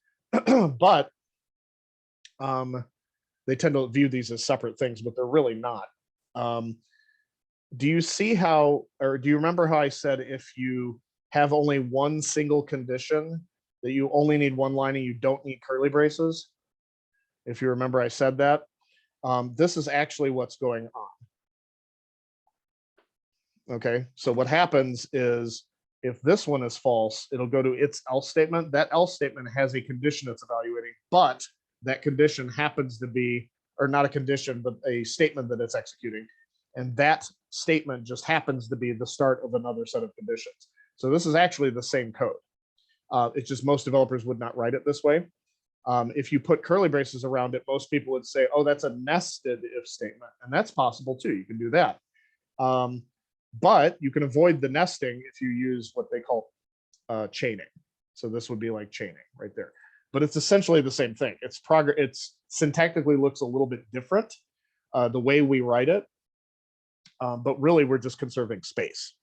but they tend to view these as separate things, but they're really not. Do you see how, or do you remember how I said if you have only one single condition, that you only need one line and you don't need curly braces? If you remember, I said that. This is actually what's going on. Okay, so what happens is if this one is false, it'll go to its else statement. That else statement has a condition it's evaluating, but that condition happens to be, or not a condition, but a statement that it's executing. And that statement just happens to be the start of another set of conditions. So this is actually the same code. It's just most developers would not write it this way. If you put curly braces around it, most people would say, oh, that's a nested if statement. And that's possible too. You can do that. But you can avoid the nesting if you use what they call chaining. So this would be like chaining right there. But it's essentially the same thing. It's syntactically looks a little bit different, the way we write it, but really we're just conserving space.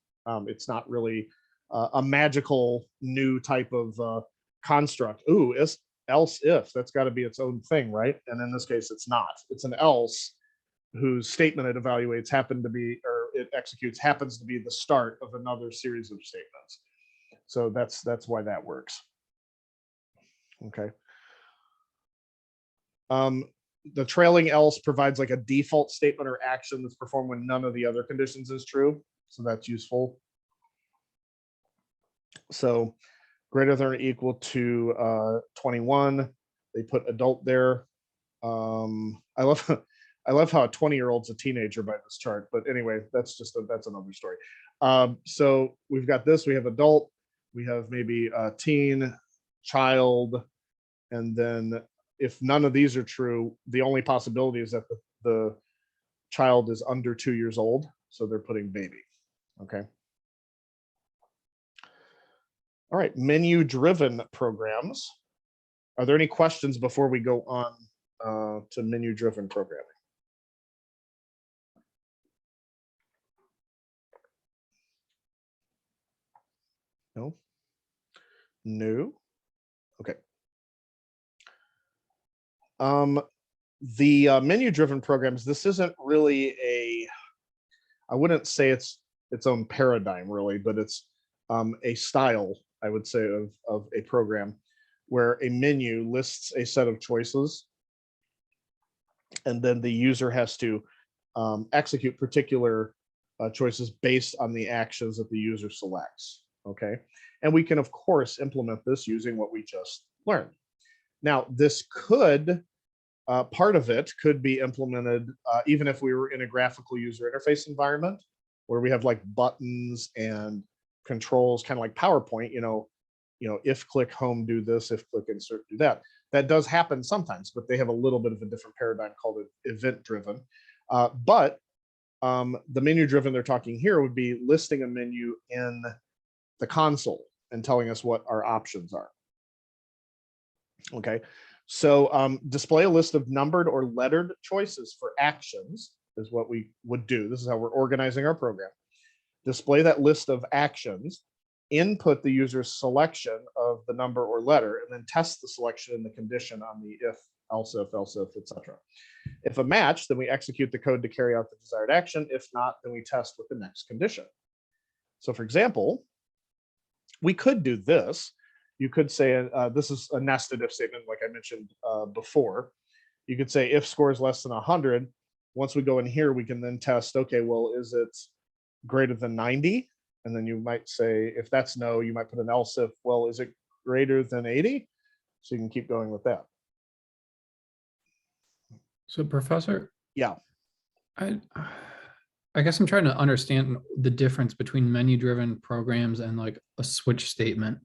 It's not really a magical new type of construct. Ooh, else if, that's got to be its own thing, right? And in this case, it's not. It's an else whose statement it evaluates happened to be, or it executes happens to be the start of another series of statements. So that's why that works. Okay. The trailing else provides like a default statement or action that's performed when none of the other conditions is true. So that's useful. So greater than or equal to 21. They put adult there. I love how a 20-year-old's a teenager by this chart, but anyway, that's another story. So we've got this, we have adult, we have maybe a teen, child, and then if none of these are true, the only possibility is that the child is under 2 years old, so they're putting baby. Okay. All right, menu-driven programs. Are there any questions before we go on to menu-driven programming? No? No? Okay. The menu-driven programs, this isn't really I wouldn't say it's its own paradigm really, but it's a style, I would say, of a program where a menu lists a set of choices and then the user has to execute particular choices based on the actions that the user selects. Okay. And we can, of course, implement this using what we just learned. Now, this could, part of it could be implemented even if we were in a graphical user interface environment where we have like buttons and controls, kind of like PowerPoint, if click home, do this, if click insert, do that. That does happen sometimes, but they have a little bit of a different paradigm called event driven. But the menu driven they're talking here would be listing a menu in the console and telling us what our options are. Okay, so display a list of numbered or lettered choices for actions is what we would do. This is how we're organizing our program. Display that list of actions, input the user's selection of the number or letter, and then test the selection in the condition on the if, else if, etc. If a match, then we execute the code to carry out the desired action. If not, then we test with the next condition. So for example, we could do this. You could say, this is a nested if statement, like I mentioned before. You could say if score is less than 100. Once we go in here, we can then test, okay, well, is it greater than 90? And then you might say, if that's no, you might put an else if, well, is it greater than 80? So you can keep going with that. So Professor? Yeah. I guess I'm trying to understand the difference between menu-driven programs and like a switch statement.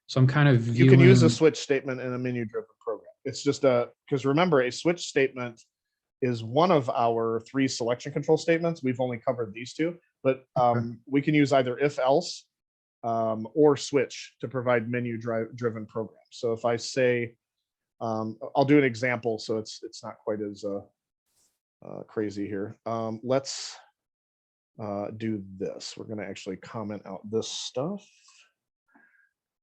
So I'm kind of viewing... You can use a switch statement in a menu-driven program. It's just because remember, a switch statement is one of our 3 selection control statements. We've only covered these 2, but we can use either if else or switch to provide menu-driven programs. So if I say, I'll do an example so it's not quite as crazy here. Let's do this. We're going to actually comment out this stuff.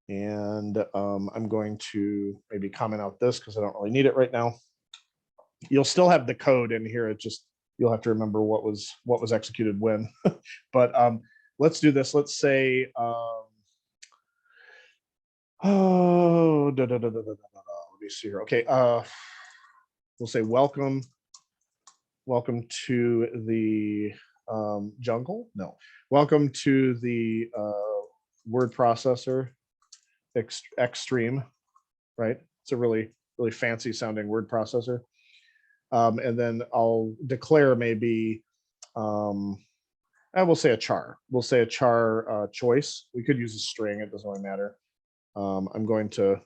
And I'm going to maybe comment out this because I don't really need it right now. You'll still have the code in here. It just, you'll have to remember what was executed when. But let's do this. Let's say, let me see here. Okay, we'll say welcome to the jungle. No, welcome to the word processor extreme, right? It's a really fancy sounding word processor. And then I'll declare maybe, I will say a char. We'll say a char choice. We could use a string. It doesn't really matter. I'm going to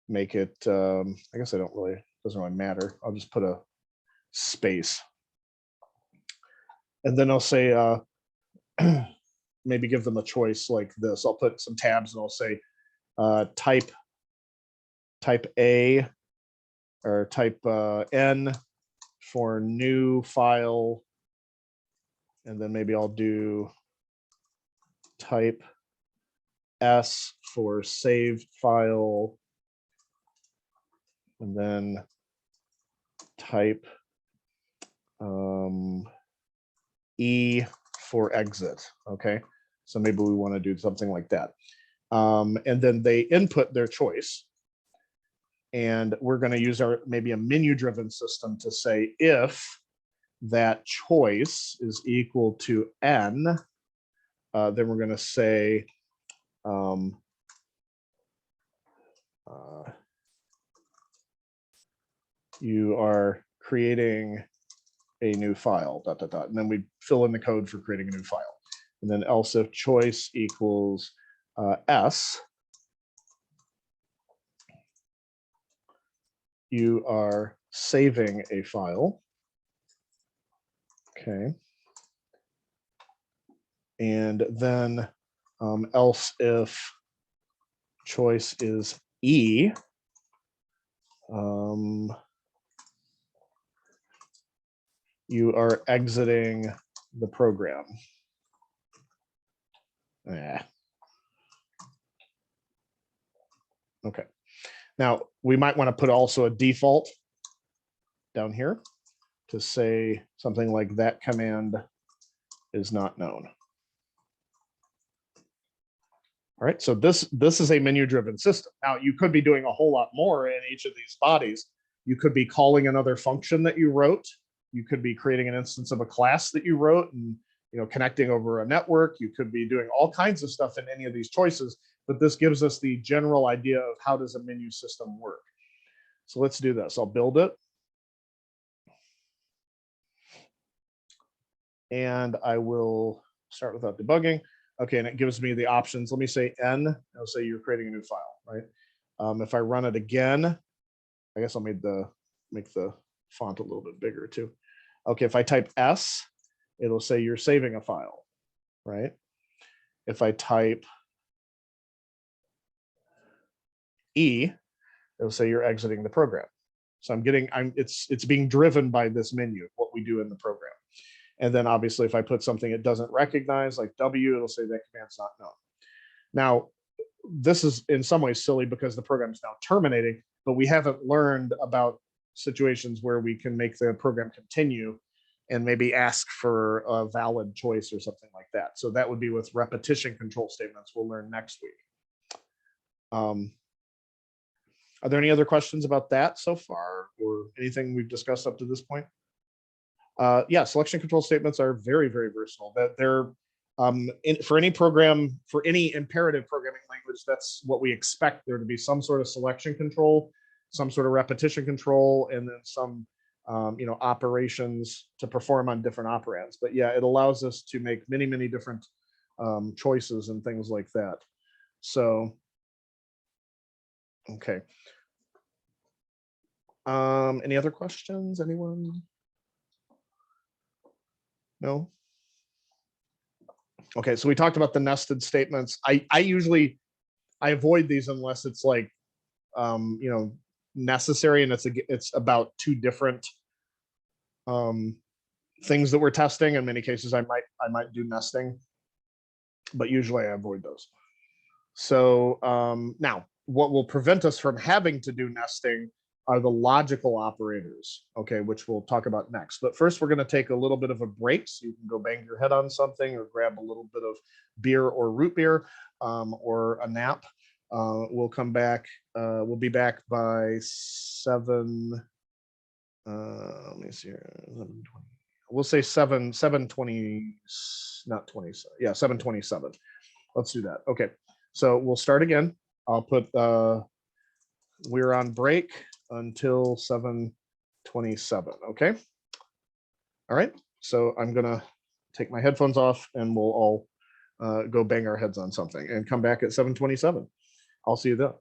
make it, I guess doesn't really matter. I'll just put a space. And then I'll say, maybe give them a choice like this. I'll put some tabs and I'll say, type A, or type N for new file, and then maybe I'll do type S for saved file, and then type E for exit. Okay, so maybe we want to do something like that. And then they input their choice. And we're going to use our maybe a menu driven system to say if that choice is equal to N, then we're going to say you are creating a new file, ... And then we fill in the code for creating a new file. And then else if choice equals S, you are saving a file. Okay. And then else if choice is E, you are exiting the program. Okay. Now we might want to put also a default down here to say something like that command is not known. All right, so this is a menu-driven system. Now you could be doing a whole lot more in each of these bodies. You could be calling another function that you wrote. You could be creating an instance of a class that you wrote and connecting over a network. You could be doing all kinds of stuff in any of these choices, but this gives us the general idea of how does a menu system work. So let's do this. I'll build it. And I will start without debugging. Okay, and it gives me the options. Let me say N. I'll say you're creating a new file, right? If I run it again, I guess I'll make the font a little bit bigger too. Okay, if I type S, it'll say you're saving a file, right? If I type E, it'll say you're exiting the program. So it's being driven by this menu, what we do in the program. And then obviously if I put something it doesn't recognize, like W, it'll say that command's not known. Now, this is in some ways silly because the program is now terminating, but we haven't learned about situations where we can make the program continue and maybe ask for a valid choice or something like that. So that would be with repetition control statements we'll learn next week. Are there any other questions about that so far or anything we've discussed up to this point? Yeah, selection control statements are very, very versatile. That they're for any program, for any imperative programming language, that's what we expect there to be some sort of selection control, some sort of repetition control, and then some operations to perform on different operands. But yeah, it allows us to make many, many different choices and things like that. So, okay. Any other questions? Anyone? No? Okay, so we talked about the nested statements. I avoid these unless it's like necessary, and it's about two different things that we're testing. In many cases, I might do nesting, but usually I avoid those. So now, what will prevent us from having to do nesting are the logical operators, okay, which we'll talk about next. But first, we're going to take a little bit of a break so you can go bang your head on something or grab a little bit of beer or root beer or a nap. We'll come back. We'll be back by 7. Let me see here. 7:20. We'll say 7:20, not 20. Yeah, 7:27. Let's do that. Okay, so we'll start again. I'll put we're on break until 7:27. Okay. All right. So I'm gonna take my headphones off and we'll all go bang our heads on something and come back at 7:27. I'll see you then.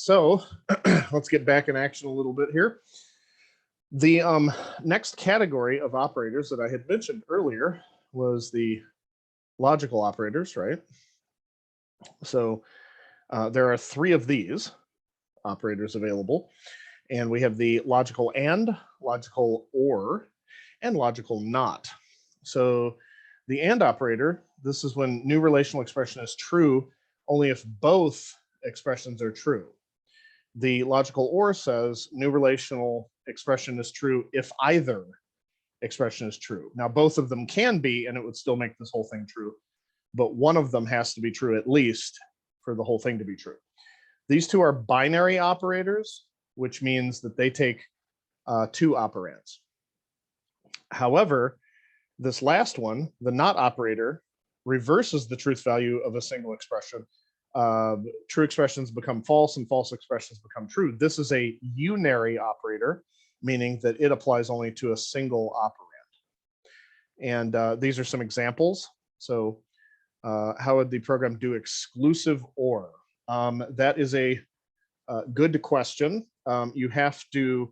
So let's get back in action a little bit here. The next category of operators that I had mentioned earlier was the logical operators, right? So there are 3 of these operators available, and we have the logical and, logical or, and logical not. So the and operator, this is when new relational expression is true only if both expressions are true. The logical or says new relational expression is true if either expression is true. Now, both of them can be, and it would still make this whole thing true, but one of them has to be true at least for the whole thing to be true. These 2 are binary operators, which means that they take 2 operands. However, this last one, the not operator, reverses the truth value of a single expression. True expressions become false and false expressions become true. This is a unary operator, meaning that it applies only to a single operand. And these are some examples. So how would the program do exclusive or? That is a good question. You would have to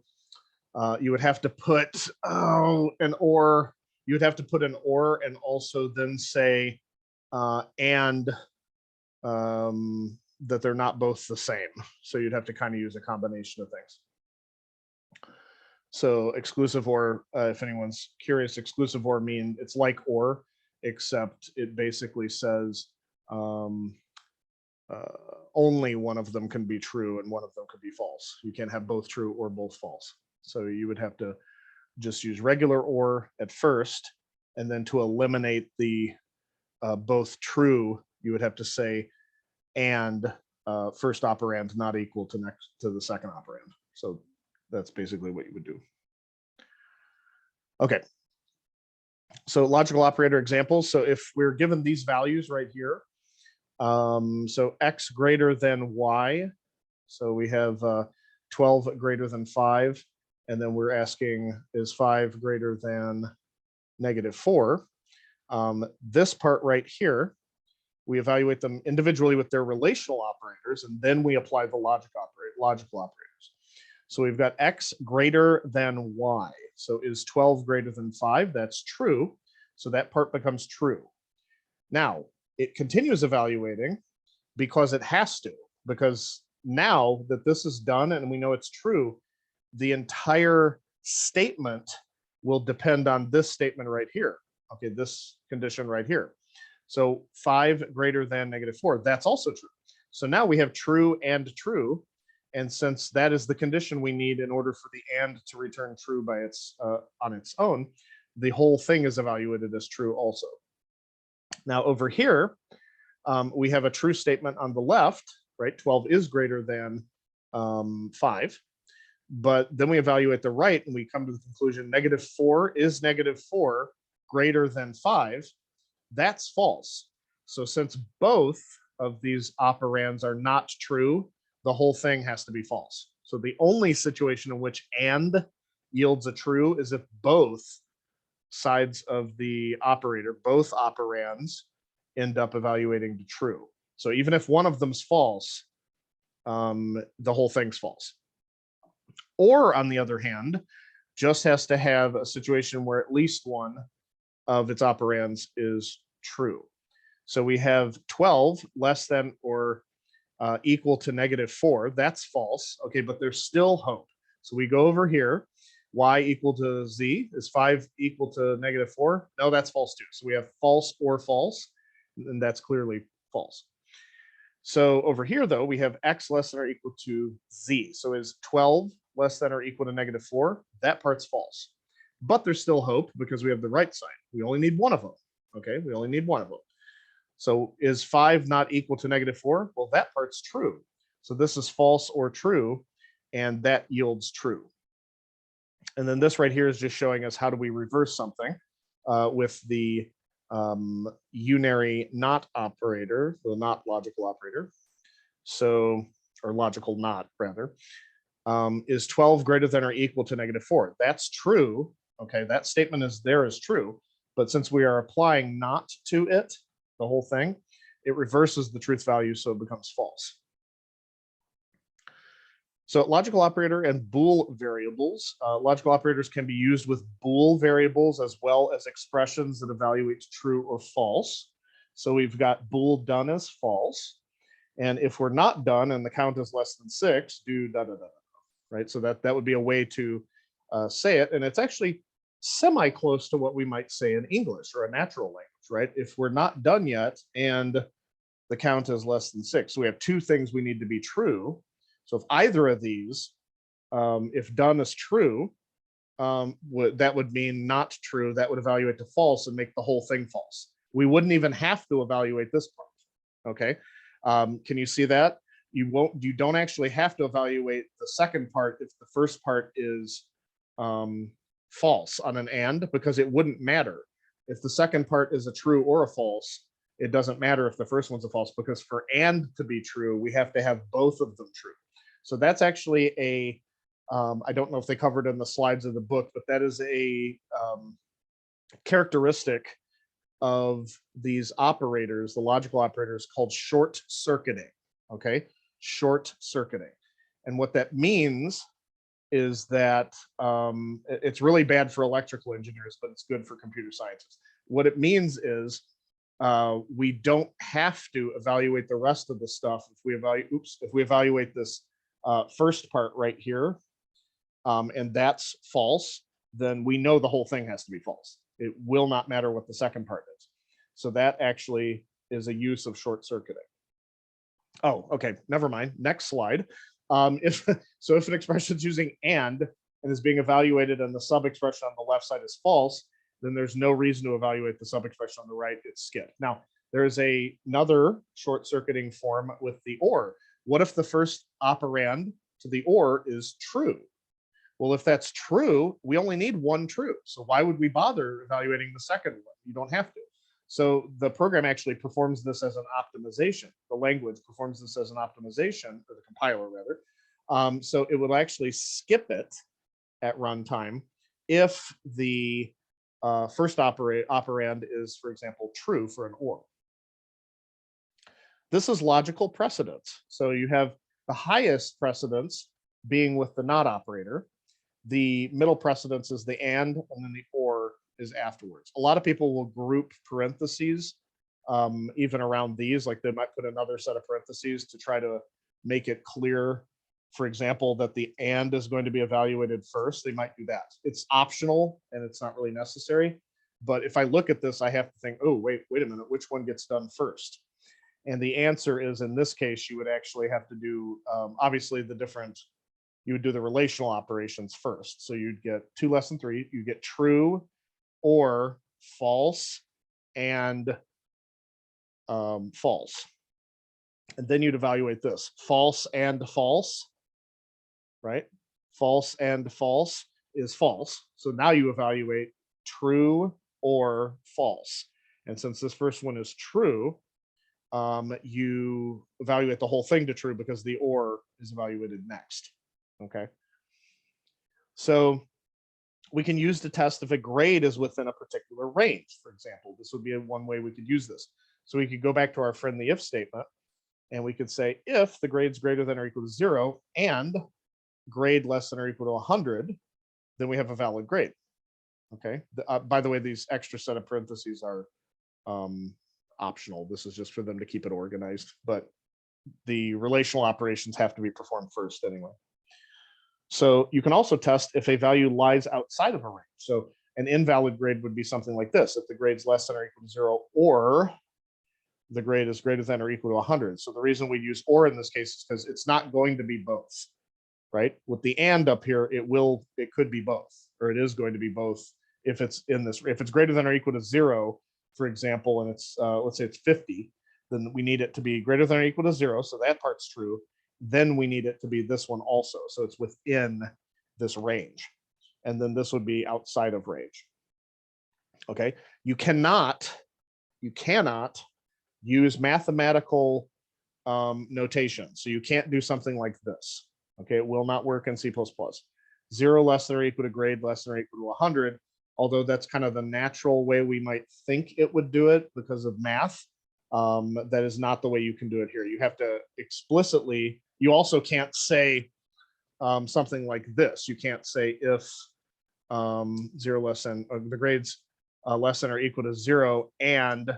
put an or. You would have to put an or and also then say and that they're not both the same. So you'd have to kind of use a combination of things. So exclusive or, if anyone's curious, exclusive or mean it's like or, except it basically says only one of them can be true and one of them could be false. You can't have both true or both false. So you would have to just use regular or at first, and then to eliminate the both true, you would have to say and first operand not equal to the second operand. So that's basically what you would do. Okay. So logical operator examples. So if we're given these values right here, so x greater than y, so we have 12 greater than 5, and then we're asking is 5 greater than -4. This part right here, we evaluate them individually with their relational operators, and then we apply the logical operators. So we've got x greater than y. So is 12 greater than 5? That's true. So that part becomes true. Now, it continues evaluating because it has to, because now that this is done and we know it's true, the entire statement will depend on this statement right here. Okay, this condition right here. So 5 greater than -4, that's also true. So now we have true and true. And since that is the condition we need in order for the and to return true by on its own, the whole thing is evaluated as true also. Now over here, we have a true statement on the left, right? 12 is greater than 5. But then we evaluate the right and we come to the conclusion -4 is -4 greater than 5. That's false. So since both of these operands are not true, the whole thing has to be false. So the only situation in which and yields a true is if both sides of the operator, both operands, end up evaluating to true. So even if one of them's false, the whole thing's false. Or on the other hand, just has to have a situation where at least one of its operands is true. So we have 12 less than or equal to -4. That's false. Okay, but there's still hope. So we go over here. Y equal to z. Is 5 equal to -4? No, that's false too. So we have false or false, and that's clearly false. So over here, though, we have x less than or equal to z. So is 12 less than or equal to -4? That part's false. But there's still hope because we have the right side. We only need one of them. Okay, we only need one of them. So is 5 not equal to -4? Well, that part's true. So this is false or true, and that yields true. And then this right here is just showing us how do we reverse something with the unary not operator, the not logical operator. So, or logical not rather, is 12 greater than or equal to -4? That's true. Okay, that statement is there is true. But since we are applying not to it, the whole thing, it reverses the truth value, so it becomes false. So logical operator and Boole variables. Logical operators can be used with Boole variables as well as expressions that evaluate true or false. So we've got Boole done as false. And if we're not done and the count is less than 6, do da da da, right? So that would be a way to say it. And it's actually semi close to what we might say in English or a natural language, right? If we're not done yet and the count is less than 6, so we have two things we need to be true. So if either of these, if done is true, that would mean not true. That would evaluate to false and make the whole thing false. We wouldn't even have to evaluate this part. Okay. Can you see that? You don't actually have to evaluate the second part if the first part is false on an and, because it wouldn't matter. If the second part is a true or a false, it doesn't matter if the first one's a false, because for and to be true, we have to have both of them true. So that's actually a, I don't know if they covered in the slides of the book, but that is a characteristic of these operators, the logical operators, called short circuiting. Okay, short circuiting. And what that means is that it's really bad for electrical engineers, but it's good for computer scientists. What it means is we don't have to evaluate the rest of the stuff if we evaluate this first part right here, and that's false, then we know the whole thing has to be false. It will not matter what the second part is. So that actually is a use of short circuiting. Oh, okay, never mind. Next slide. If an expression is using and is being evaluated and the sub expression on the left side is false, then there's no reason to evaluate the sub expression on the right. It's skipped. Now, there's another short circuiting form with the or. What if the first operand to the or is true? Well, if that's true, we only need one true. So why would we bother evaluating the second one? You don't have to. So the program actually performs this as an optimization. The language performs this as an optimization, or the compiler rather. So it will actually skip it at runtime if the first operand is, for example, true for an or. This is logical precedence. So you have the highest precedence being with the not operator. The middle precedence is the and then the or is afterwards. A lot of people will group parentheses even around these, like they might put another set of parentheses to try to make it clear, for example, that the and is going to be evaluated first. They might do that. It's optional and it's not really necessary. But if I look at this, I have to think, oh, wait a minute, which one gets done first? And the answer is, in this case, you would actually have to do, obviously, you would do the relational operations first. So you'd get 2 less than 3, you get true or false and false. And then you'd evaluate this, false and false, right? False and false is false. So now you evaluate true or false. And since this first one is true, you evaluate the whole thing to true because the or is evaluated next. Okay. So we can use the test if a grade is within a particular range. For example, this would be one way we could use this. So we could go back to our friendly if statement and we could say if the grade's greater than or equal to 0 and grade less than or equal to 100, then we have a valid grade. Okay. By the way, these extra set of parentheses are optional. This is just for them to keep it organized, but the relational operations have to be performed first anyway. So you can also test if a value lies outside of a range. So an invalid grade would be something like this: if the grade's less than or equal to 0, or the grade is greater than or equal to 100. So the reason we use or in this case is because it's not going to be both, right? With the and up here, it could be both, or it is going to be both if it's in this. If it's greater than or equal to 0, for example, and it's let's say it's 50, then we need it to be greater than or equal to 0. So that part's true. Then we need it to be this one also. So it's within this range. And then this would be outside of range. Okay. You cannot use mathematical notation. So you can't do something like this. Okay. It will not work in C++. 0 less than or equal to grade less than or equal to 100. Although that's kind of the natural way we might think it would do it because of math. That is not the way you can do it here. You have to explicitly, you also can't say something like this. You can't say if 0 less than the grades less than or equal to 0 and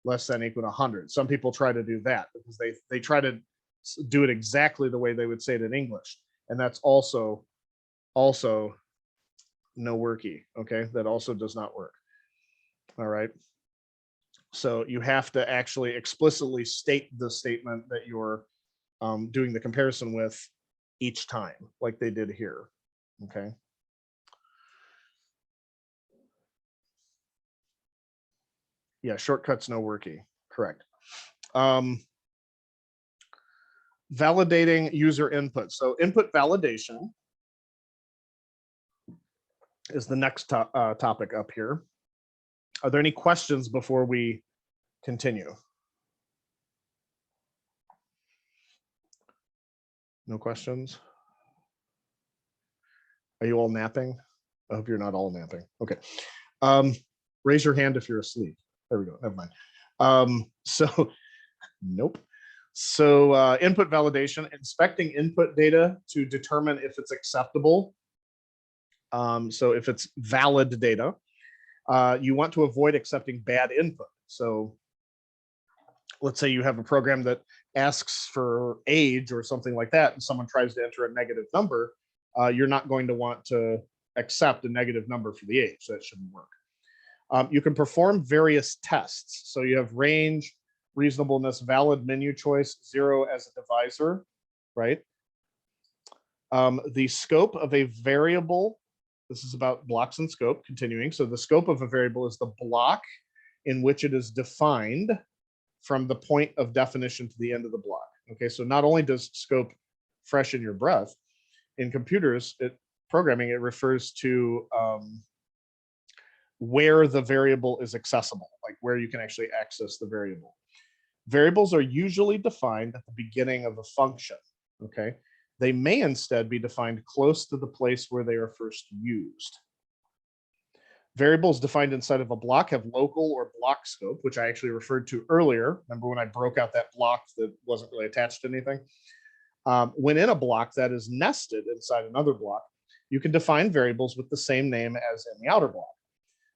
less than equal to 100. Some people try to do that because they try to do it exactly the way they would say it in English, and that's also no worky. Okay, that also does not work. All right. So you have to actually explicitly state the statement that you're doing the comparison with each time, like they did here. Okay. Yeah, shortcuts, no worky. Correct. Validating user input. So input validation is the next topic up here. Are there any questions before we continue? No questions? Are you all napping? I hope you're not all napping. Okay. Raise your hand if you're asleep. There we go. Never mind. So, nope. So input validation, inspecting input data to determine if it's acceptable. So if it's valid data, you want to avoid accepting bad input. So let's say you have a program that asks for age or something like that, and someone tries to enter a negative number, you're not going to want to accept a negative number for the age. That shouldn't work. You can perform various tests. So you have range, reasonableness, valid menu choice, 0 as a divisor, right? The scope of a variable, this is about blocks and scope, continuing. So the scope of a variable is the block in which it is defined from the point of definition to the end of the block. Okay, so not only does scope freshen your breath, in computers, programming, it refers to where the variable is accessible, like where you can actually access the variable. Variables are usually defined at the beginning of a function, okay? They may instead be defined close to the place where they are first used. Variables defined inside of a block have local or block scope, which I actually referred to earlier. Remember when I broke out that block that wasn't really attached to anything? When in a block that is nested inside another block, you can define variables with the same name as in the outer block.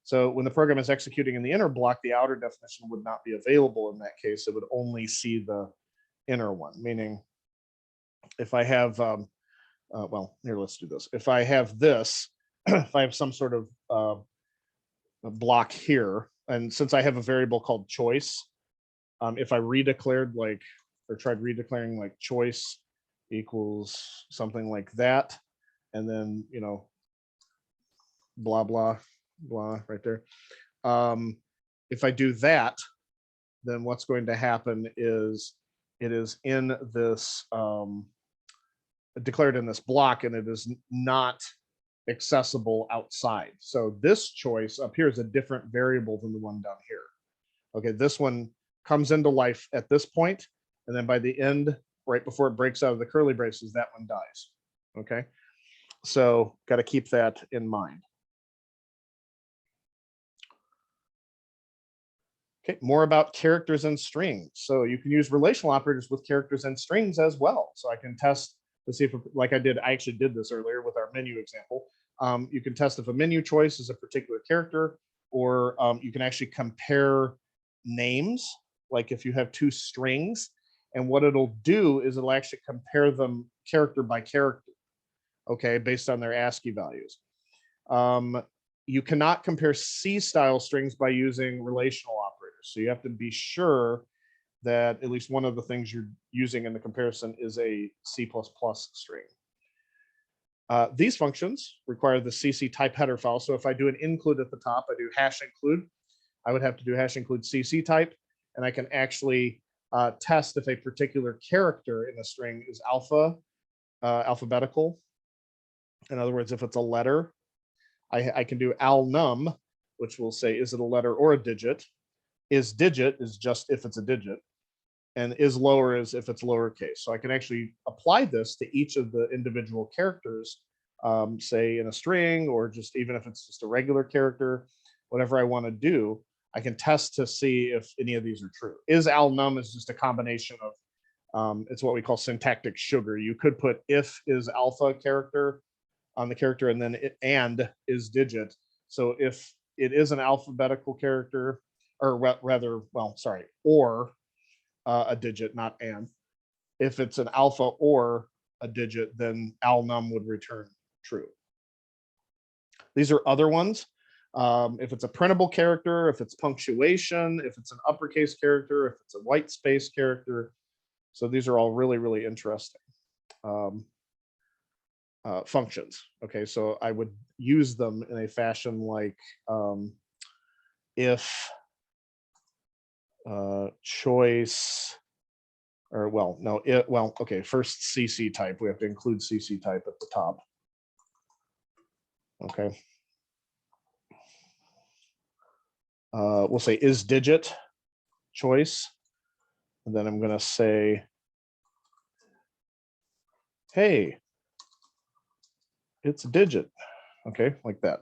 So when the program is executing in the inner block, the outer definition would not be available in that case. It would only see the inner one, meaning if I have, well, here, let's do this. If I have this, if I have some sort of a block here, and since I have a variable called choice, if I redeclared like, or tried redeclaring like choice equals something like that, and then, you know, blah, blah, blah right there. If I do that, then what's going to happen is it is in this, declared in this block, and it is not accessible outside. So this choice up here is a different variable than the one down here. Okay, this one comes into life at this point, and then by the end, right before it breaks out of the curly braces, that one dies. Okay, so got to keep that in mind. Okay, more about characters and strings. So you can use relational operators with characters and strings as well. So I can test to see if, like I actually did this earlier with our menu example. You can test if a menu choice is a particular character, or you can actually compare names, like if you have two strings, and what it'll do is it'll actually compare them character by character, okay, based on their ASCII values. You cannot compare C-style strings by using relational operators. So you have to be sure that at least one of the things you're using in the comparison is a C++ string. These functions require the CC type header file. So if I do an include at the top, I do hash include, I would have to do hash include CC type, and I can actually test if a particular character in a string is alphabetical. In other words, if it's a letter, I can do alnum, which will say, is it a letter or a digit? Is digit is just if it's a digit, and is lower is if it's lowercase. So I can actually apply this to each of the individual characters, say in a string, or just even if it's just a regular character, whatever I want to do, I can test to see if any of these are true. Is alnum is just a combination It's what we call syntactic sugar. You could put if is alpha character on the character, and then and is digit. So if it is an alphabetical character, or rather, well, sorry, or a digit, not and. If it's an alpha or a digit, then alnum would return true. These are other ones. If it's a printable character, if it's punctuation, if it's an uppercase character, if it's a white space character. So these are all really, really interesting functions. Okay, so I would use them in a fashion like if choice, or well, no, well, okay, first CC type. We have to include CC type at the top. Okay. We'll say is digit choice. And then I'm going to say, hey, it's a digit. Okay, like that.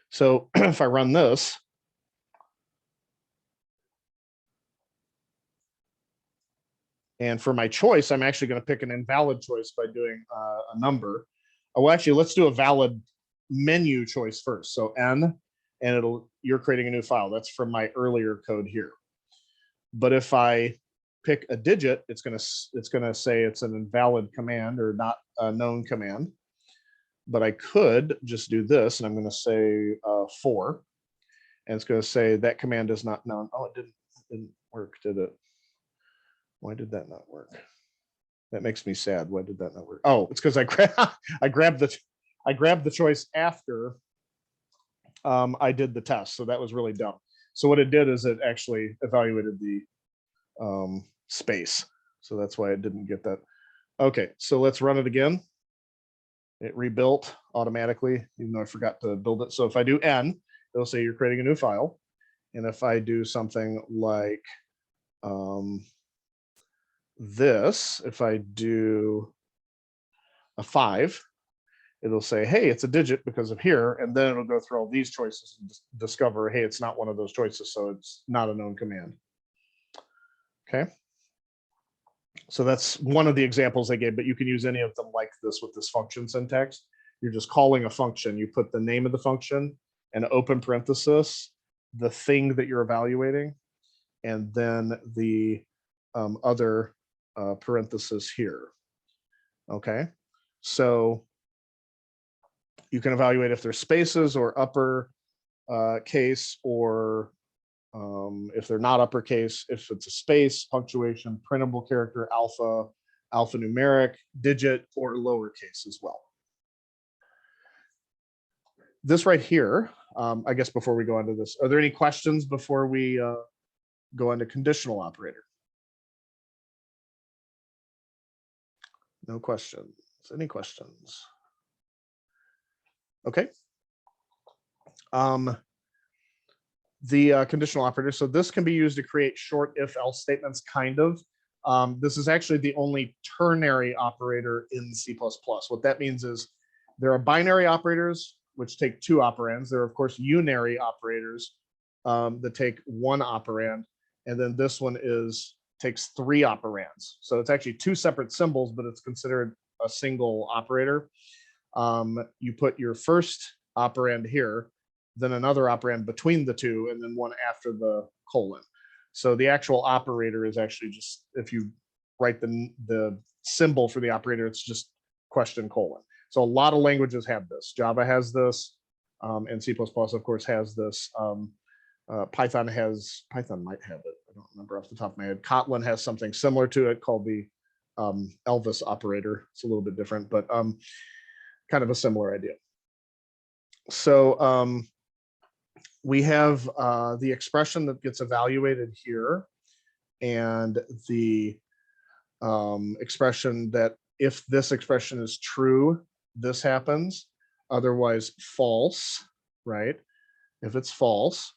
So if I run this, and for my choice, I'm actually going to pick an invalid choice by doing a number. Oh, actually, let's do a valid menu choice first. So N, and you're creating a new file. That's from my earlier code here. But if I pick a digit, it's going to say it's an invalid command or not a known command. But I could just do this, and I'm going to say 4, and it's going to say that command is not known. Oh, it didn't work, did it? Why did that not work? That makes me sad. Why did that not work? Oh, it's because I grabbed the choice after I did the test, so that was really dumb. So what it did is it actually evaluated the space, so that's why it didn't get that. Okay, so let's run it again. It rebuilt automatically, even though I forgot to build it. So if I do N, it'll say you're creating a new file. And if I do something like this, if I do a 5, it'll say, hey, it's a digit because of here. And then it'll go through all these choices and discover, hey, it's not one of those choices. So it's not a known command. Okay. So that's one of the examples I gave, but you can use any of them like this with this function syntax. You're just calling a function. You put the name of the function and open parenthesis, the thing that you're evaluating, and then the other parenthesis here. Okay, so you can evaluate if there's spaces or upper case, or if they're not uppercase, if it's a space, punctuation, printable character, alphanumeric, digit, or lowercase as well. This right here, I guess before we go into this, are there any questions before we go into conditional operator? No questions. Any questions? Okay. The conditional operator. So this can be used to create short if-else statements, kind of. This is actually the only ternary operator in C++. What that means is there are binary operators, which take 2 operands. There are, of course, unary operators that take 1 operand. And then this one takes 3 operands. So it's actually 2 separate symbols, but it's considered a single operator. You put your first operand here, then another operand between the 2, and then one after the colon. So the actual operator is actually just, if you write the symbol for the operator, it's just question colon. So a lot of languages have this. Java has this, and C++, of course, has this. Python might have it. I don't remember off the top of my head. Kotlin has something similar to it called the Elvis operator. It's a little bit different, but kind of a similar idea. So we have the expression that gets evaluated here, and the expression that if this expression is true, this happens, otherwise false, right? If it's false.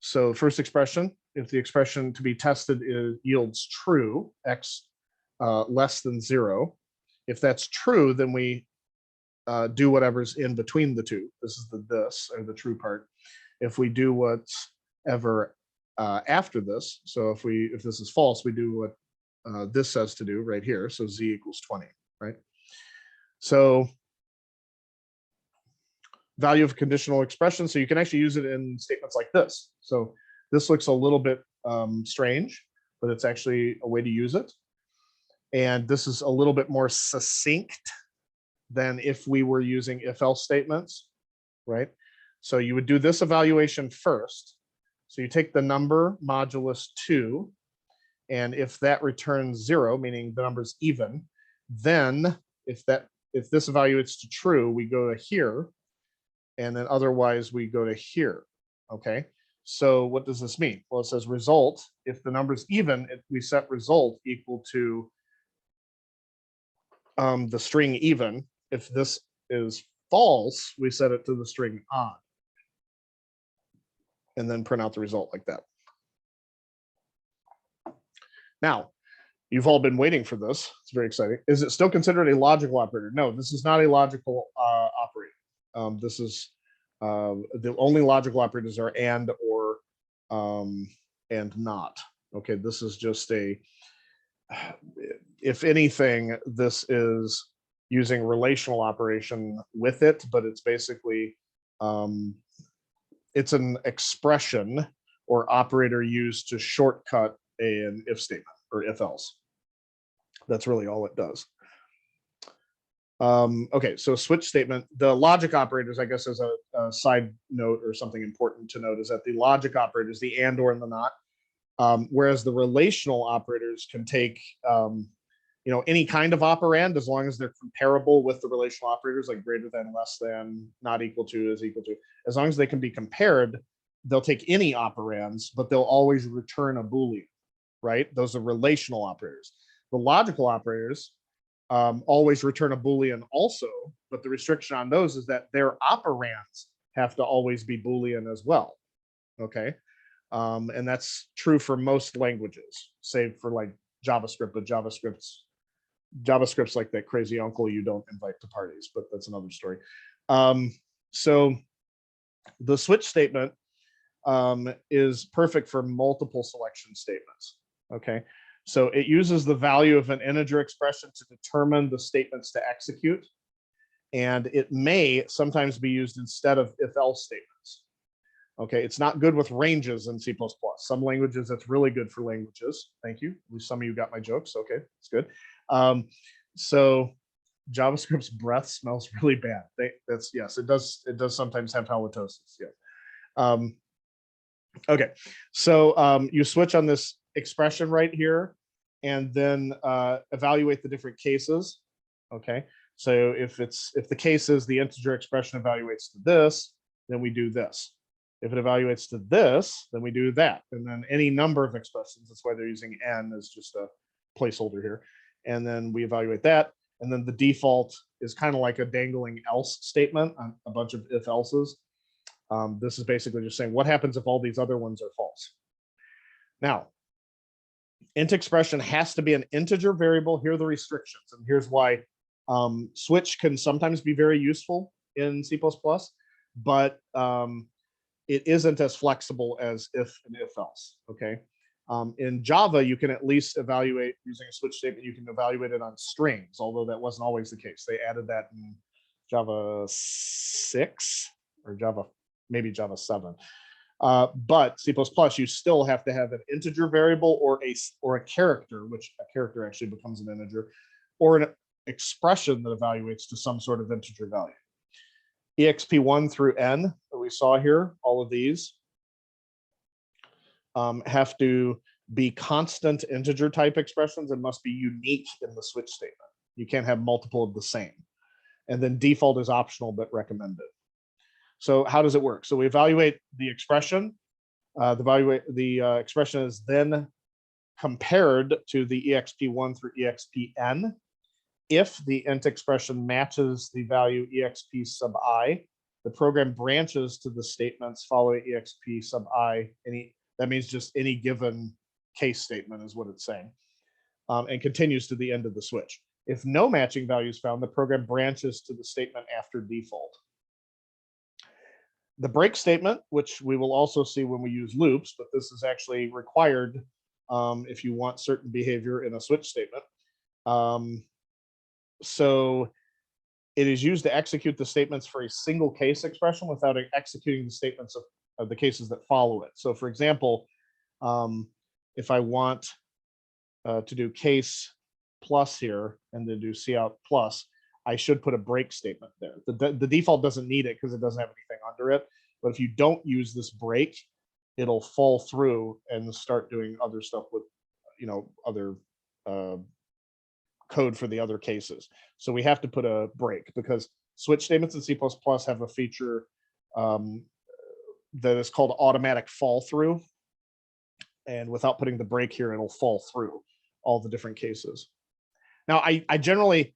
So first expression, if the expression to be tested yields true, x less than 0. If that's true, then we do whatever's in between the 2. This is the this, or the true part. If we do what's ever after this. So if this is false, we do what this says to do right here. So z equals 20, right? So value of conditional expression. So you can actually use it in statements like this. So this looks a little bit strange, but it's actually a way to use it. And this is a little bit more succinct than if we were using if-else statements, right? So you would do this evaluation first. So you take the number modulus 2, and if that returns 0, meaning the number's even, then if this evaluates to true, we go to here, and then otherwise we go to here, okay? So what does this mean? Well, it says result, if the number's even, we set result equal to the string even. If this is false, we set it to the string odd, and then print out the result like that. Now, you've all been waiting for this. It's very exciting. Is it still considered a logical operator? No, this is not a logical operator. This is the only logical operators are and, or, and not. Okay, this is just a, if anything, this is using relational operation with it, but it's basically, it's an expression or operator used to shortcut an if statement or if else. That's really all it does. Okay, so switch statement, the logic operators, I guess as a side note or something important to note is that the logic operators, the and, or, and the not, whereas the relational operators can take any kind of operand as long as they're comparable with the relational operators, like greater than, less than, not equal to, is equal to. As long as they can be compared, they'll take any operands, but they'll always return a Boolean, right? Those are relational operators. The logical operators always return a Boolean also, but the restriction on those is that their operands have to always be Boolean as well, okay? And that's true for most languages, save for like JavaScript, but JavaScript's like that crazy uncle you don't invite to parties, but that's another story. So the switch statement is perfect for multiple selection statements, okay? So it uses the value of an integer expression to determine the statements to execute, and it may sometimes be used instead of if-else statements. Okay, it's not good with ranges in C++. Some languages, it's really good for languages. Thank you. At least some of you got my jokes. Okay, it's good. So JavaScript's breath smells really bad. Yes, it does sometimes have halitosis. Yeah. Okay, so you switch on this expression right here, and then evaluate the different cases. Okay, so if the case is the integer expression evaluates to this, then we do this. If it evaluates to this, then we do that. And then any number of expressions, that's why they're using n as just a placeholder here. And then we evaluate that. And then the default is kind of like a dangling else statement on a bunch of if else's. This is basically just saying what happens if all these other ones are false. Now, int expression has to be an integer variable. Here are the restrictions. And here's why switch can sometimes be very useful in C++, but it isn't as flexible as if and if else, okay? In Java, you can at least evaluate using a switch statement, you can evaluate it on strings, although that wasn't always the case. They added that in Java 6 or maybe Java 7. But C++, you still have to have an integer variable or a character, which a character actually becomes an integer, or an expression that evaluates to some sort of integer value. exp1 through n that we saw here, all of these have to be constant integer type expressions and must be unique in the switch statement. You can't have multiple of the same. And then default is optional but recommended. So how does it work? So we evaluate the expression. The expression is then compared to the exp1 through expn. If the int expression matches the value exp sub I, the program branches to the statements following exp sub I. That means just any given case statement is what it's saying, and continues to the end of the switch. If no matching value is found, the program branches to the statement after default. The break statement, which we will also see when we use loops, but this is actually required if you want certain behavior in a switch statement. So it is used to execute the statements for a single case expression without executing the statements of the cases that follow it. So for example, if I want to do case plus here and then do cout plus, I should put a break statement there. The default doesn't need it because it doesn't have anything under it. But if you don't use this break, it'll fall through and start doing other stuff with, other code for the other cases. So we have to put a break because switch statements in C++ have a feature that is called automatic fall through. And without putting the break here, it'll fall through all the different cases. Now, I generally,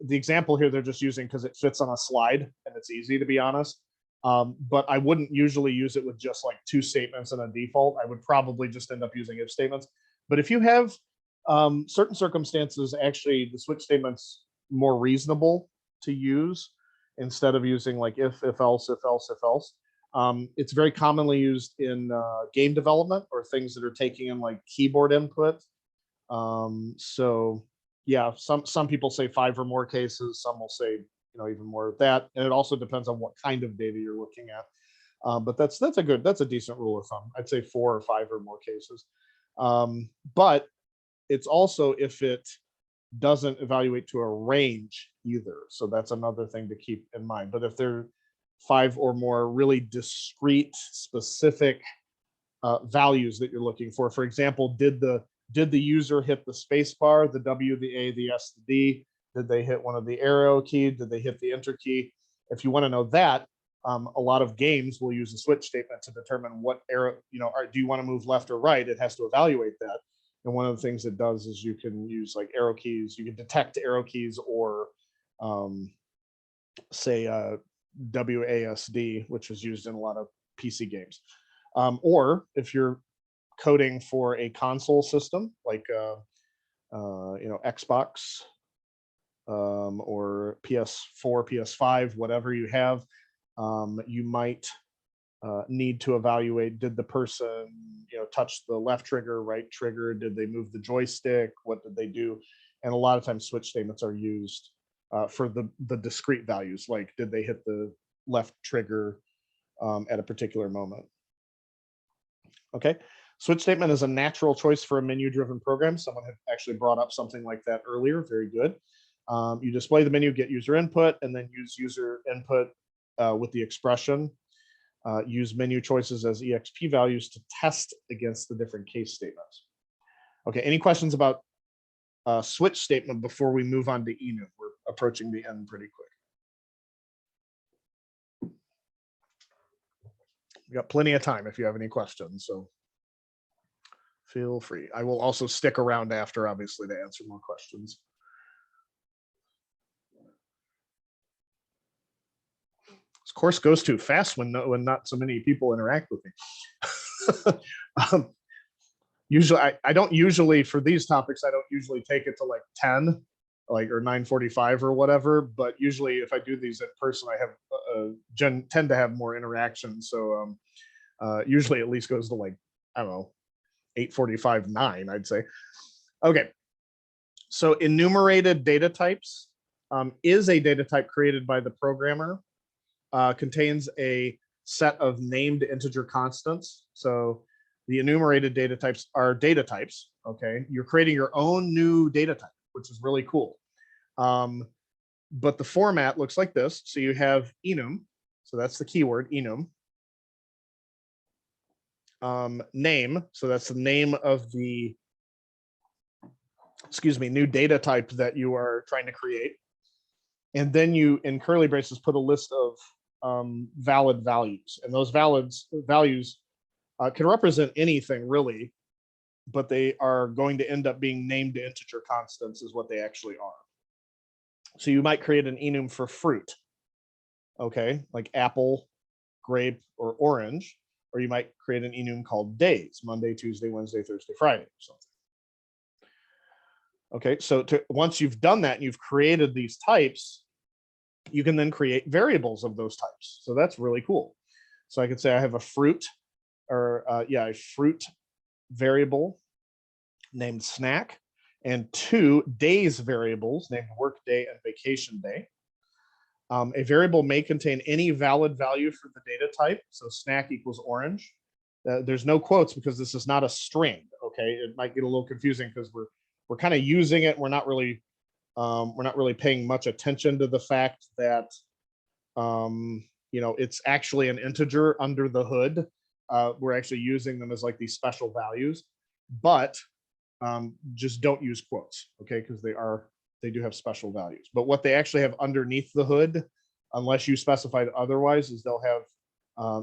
the example here they're just using because it fits on a slide and it's easy, to be honest. But I wouldn't usually use it with just like 2 statements and a default. I would probably just end up using if statements. But if you have certain circumstances, actually the switch statement's more reasonable to use instead of using like if else, if else, if else. It's very commonly used in game development or things that are taking in like keyboard input. So yeah, some people say 5 or more cases, some will say even more of that, and it also depends on what kind of data you're looking at. But that's a decent rule of thumb. I'd say 4 or 5 or more cases. But it's also if it doesn't evaluate to a range either. So that's another thing to keep in mind. But if there 5 or more really discrete, specific values that you're looking for example, did the user hit the space bar, the W, the A, the S, the D? Did they hit one of the arrow key? Did they hit the enter key? If you want to know that, a lot of games will use a switch statement to determine what arrow, do you want to move left or right? It has to evaluate that. And one of the things it does is you can use like arrow keys. You can detect arrow keys or say WASD, which is used in a lot of PC games. Or if you're coding for a console system like Xbox or PS4, PS5, whatever you have, you might need to evaluate, did the person touch the left trigger, right trigger? Did they move the joystick? What did they do? And a lot of times switch statements are used for the discrete values, like did they hit the left trigger at a particular moment? Okay, switch statement is a natural choice for a menu-driven program. Someone had actually brought up something like that earlier. Very good. You display the menu, get user input, and then use user input with the expression. Use menu choices as EXP values to test against the different case statements. Okay, any questions about switch statement before we move on to enum? We're approaching the end pretty quick. We got plenty of time if you have any questions, so feel free. I will also stick around after, obviously, to answer more questions. This course goes too fast when not so many people interact with me. Usually, I don't usually, for these topics, I don't usually take it to like 10, or 9:45 or whatever. But usually, if I do these in person, I have tend to have more interaction. So usually, at least goes to like, I don't know, 8:45, 9, I'd say. Okay. So enumerated data types is a data type created by the programmer. Contains a set of named integer constants. So the enumerated data types are data types. Okay, you're creating your own new data type, which is really cool. But the format looks like this. So you have enum. So that's the keyword enum. Name. So that's the name of the, new data type that you are trying to create. And then you, in curly braces, put a list of valid values, and those values can represent anything really, but they are going to end up being named integer constants is what they actually are. So you might create an enum for fruit, okay, like apple, grape, or orange, or you might create an enum called days, Monday, Tuesday, Wednesday, Thursday, Friday, or something. Okay, so once you've done that and you've created these types, you can then create variables of those types. So that's really cool. So I could say I have a fruit, or a fruit variable named snack, and 2 days variables named work day and vacation day. A variable may contain any valid value for the data type. So snack equals orange. There's no quotes because this is not a string. Okay, it might get a little confusing because we're kind of using it. We're not really paying much attention to the fact that it's actually an integer under the hood. We're actually using them as like these special values, but just don't use quotes, okay? Because they do have special values. But what they actually have underneath the hood, unless you specified otherwise, is they'll have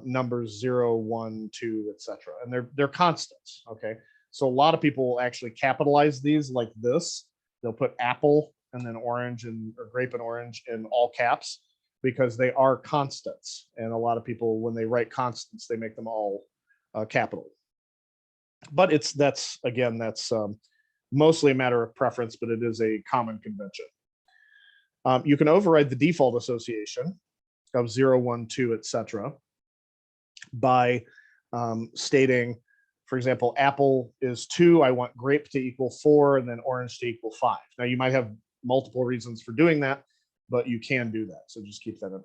numbers 0, 1, 2, etc. And they're constants, okay? So a lot of people will actually capitalize these like this. They'll put apple and then orange or grape and orange in all caps because they are constants. And a lot of people, when they write constants, they make them all capital. But that's mostly a matter of preference, but it is a common convention. You can override the default association of 0, 1, 2, etc. by stating, for example, apple is 2, I want grape to equal 4, and then orange to equal 5. Now you might have multiple reasons for doing that, but you can do that, so just keep that in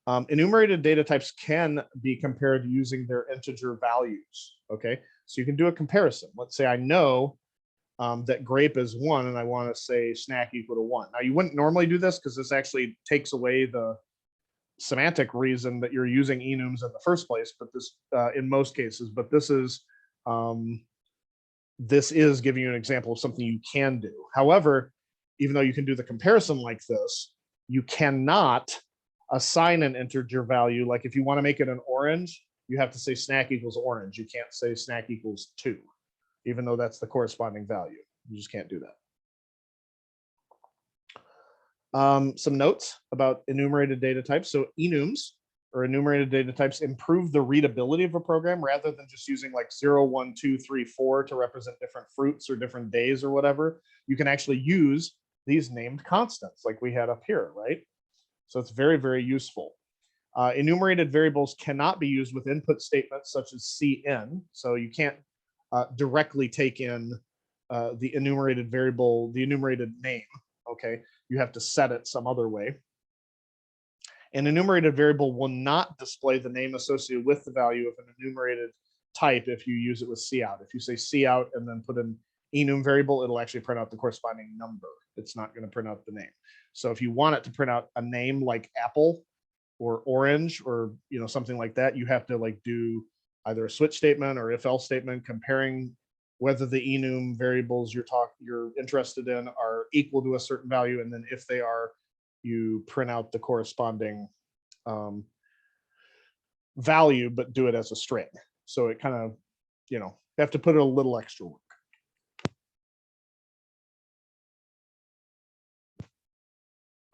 mind. Enumerated data types can be compared using their integer values, okay? So you can do a comparison. Let's say I know that grape is 1 and I want to say snack equal to 1. Now you wouldn't normally do this because this actually takes away the semantic reason that you're using enums in the first place, but this in most cases, but this is giving you an example of something you can do. However, even though you can do the comparison like this, you cannot assign an integer value. Like if you want to make it an orange, you have to say snack equals orange. You can't say snack equals 2, even though that's the corresponding value. You just can't do that. Some notes about enumerated data types. So enums, or enumerated data types, improve the readability of a program rather than just using like 0, 1, 2, 3, 4 to represent different fruits or different days or whatever. You can actually use these named constants like we had up here, right? So it's very, very useful. Enumerated variables cannot be used with input statements such as cin. So you can't directly take in the enumerated variable, the enumerated name, okay? You have to set it some other way. An enumerated variable will not display the name associated with the value of an enumerated type if you use it with cout. If you say cout and then put an enum variable, it'll actually print out the corresponding number. It's not going to print out the name. So if you want it to print out a name like apple or orange or something like that, you have to like do either a switch statement or if else statement comparing whether the enum variables you're interested in are equal to a certain value, and then if they are, you print out the corresponding value, but do it as a string. So it kind of, you have to put a little extra work.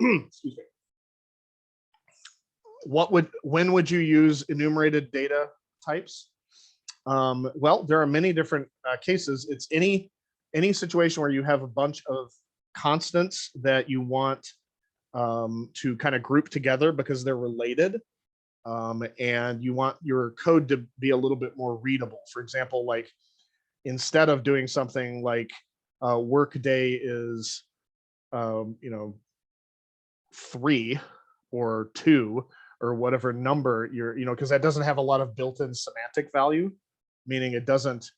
Excuse me. When would you use enumerated data types? Well, there are many different cases. It's any situation where you have a bunch of constants that you want to kind of group together because they're related, and you want your code to be a little bit more readable. For example, like instead of doing something like work day is 3 or 2 or whatever number because that doesn't have a lot of built-in semantic value, meaning it doesn't,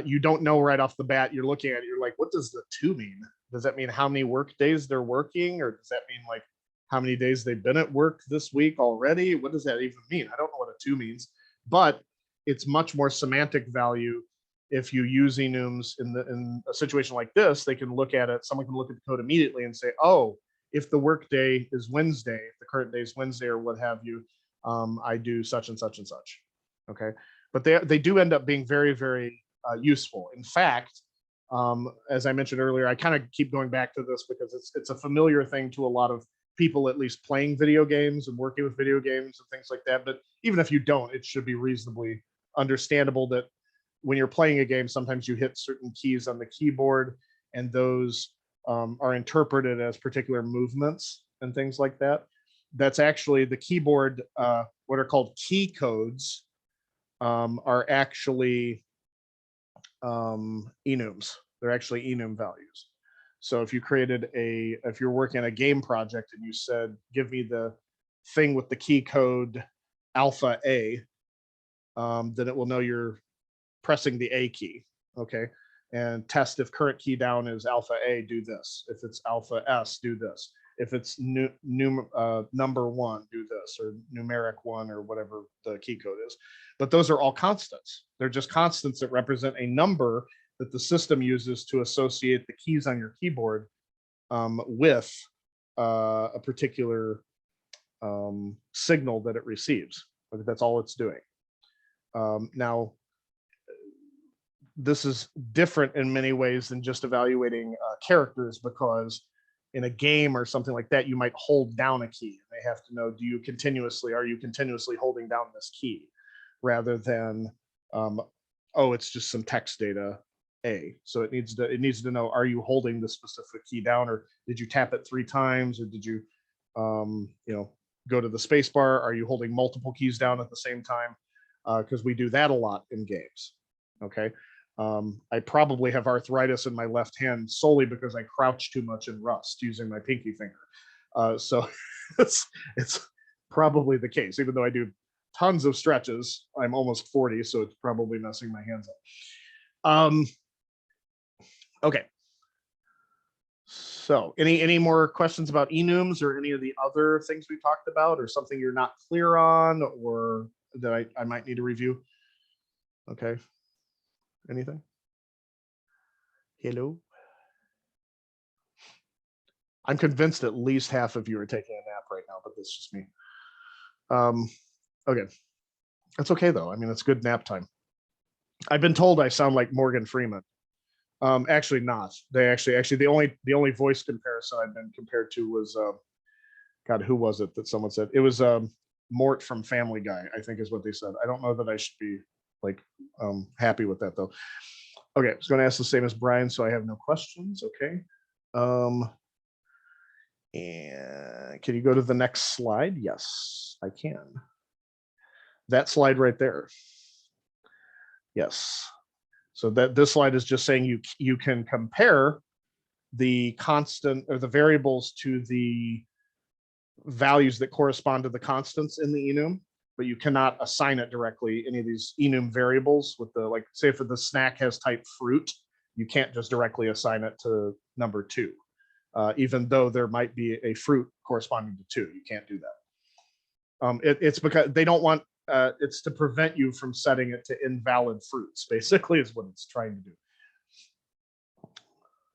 you don't know right off the bat. You're looking at it, you're like, what does the 2 mean? Does that mean how many work days they're working, or does that mean like how many days they've been at work this week already? What does that even mean? I don't know what a 2 means, but it's much more semantic value if you use enums in a situation like this. They can look at it, someone can look at the code immediately and say, oh, if the work day is Wednesday, if the current day is Wednesday or what have you, I do such and such and such. Okay, but they do end up being very, very useful. In fact, as I mentioned earlier, I kind of keep going back to this because it's a familiar thing to a lot of people, at least playing video games and working with video games and things like that. But even if you don't, it should be reasonably understandable that when you're playing a game, sometimes you hit certain keys on the keyboard, and those are interpreted as particular movements and things like that. that's actually the keyboard, what are called key codes, are actually enums. They're actually enum values. So if you created if you're working on a game project and you said, give me the thing with the key code alpha A, then it will know you're pressing the A key, okay? And test if current key down is alpha A, do this. If it's alpha S, do this. If it's number one, do this, or numeric one, or whatever the key code is. But those are all constants. They're just constants that represent a number that the system uses to associate the keys on your keyboard with a particular signal that it receives. That's all it's doing. Now, this is different in many ways than just evaluating characters, because in a game or something like that, you might hold down a key. They have to know, are you continuously holding down this key, rather than, oh, it's just some text data A. So it needs to know, are you holding the specific key down, or did you tap it 3 times, or did you, go to the space bar? Are you holding multiple keys down at the same time? Because we do that a lot in games. Okay. I probably have arthritis in my left hand solely because I crouch too much in Rust using my pinky finger. So it's probably the case, even though I do tons of stretches. I'm almost 40, so it's probably messing my hands up. Okay. So any more questions about enums or any of the other things we talked about, or something you're not clear on, or that I might need to review? Okay. Anything? Hello? I'm convinced at least half of you are taking a nap right now, but that's just me. Okay. That's okay though. I mean, it's good nap time. I've been told I sound like Morgan Freeman. Actually not. They actually the only voice comparison I've been compared to was God, who was it that someone said? It was Mort from Family Guy, I think is what they said. I don't know that I should be like happy with that though. Okay, I was going to ask the same as Brian, so I have no questions. Okay. And can you go to the next slide? Yes, I can. That slide right there. Yes. So that this slide is just saying you can compare the constant or the variables to the values that correspond to the constants in the enum, but you cannot assign it directly any of these enum variables with the, like, say if the snack has type fruit, you can't just directly assign it to number 2, even though there might be a fruit corresponding to 2. You can't do that. It's because they don't want, it's to prevent you from setting it to invalid fruits, basically, is what it's trying to do.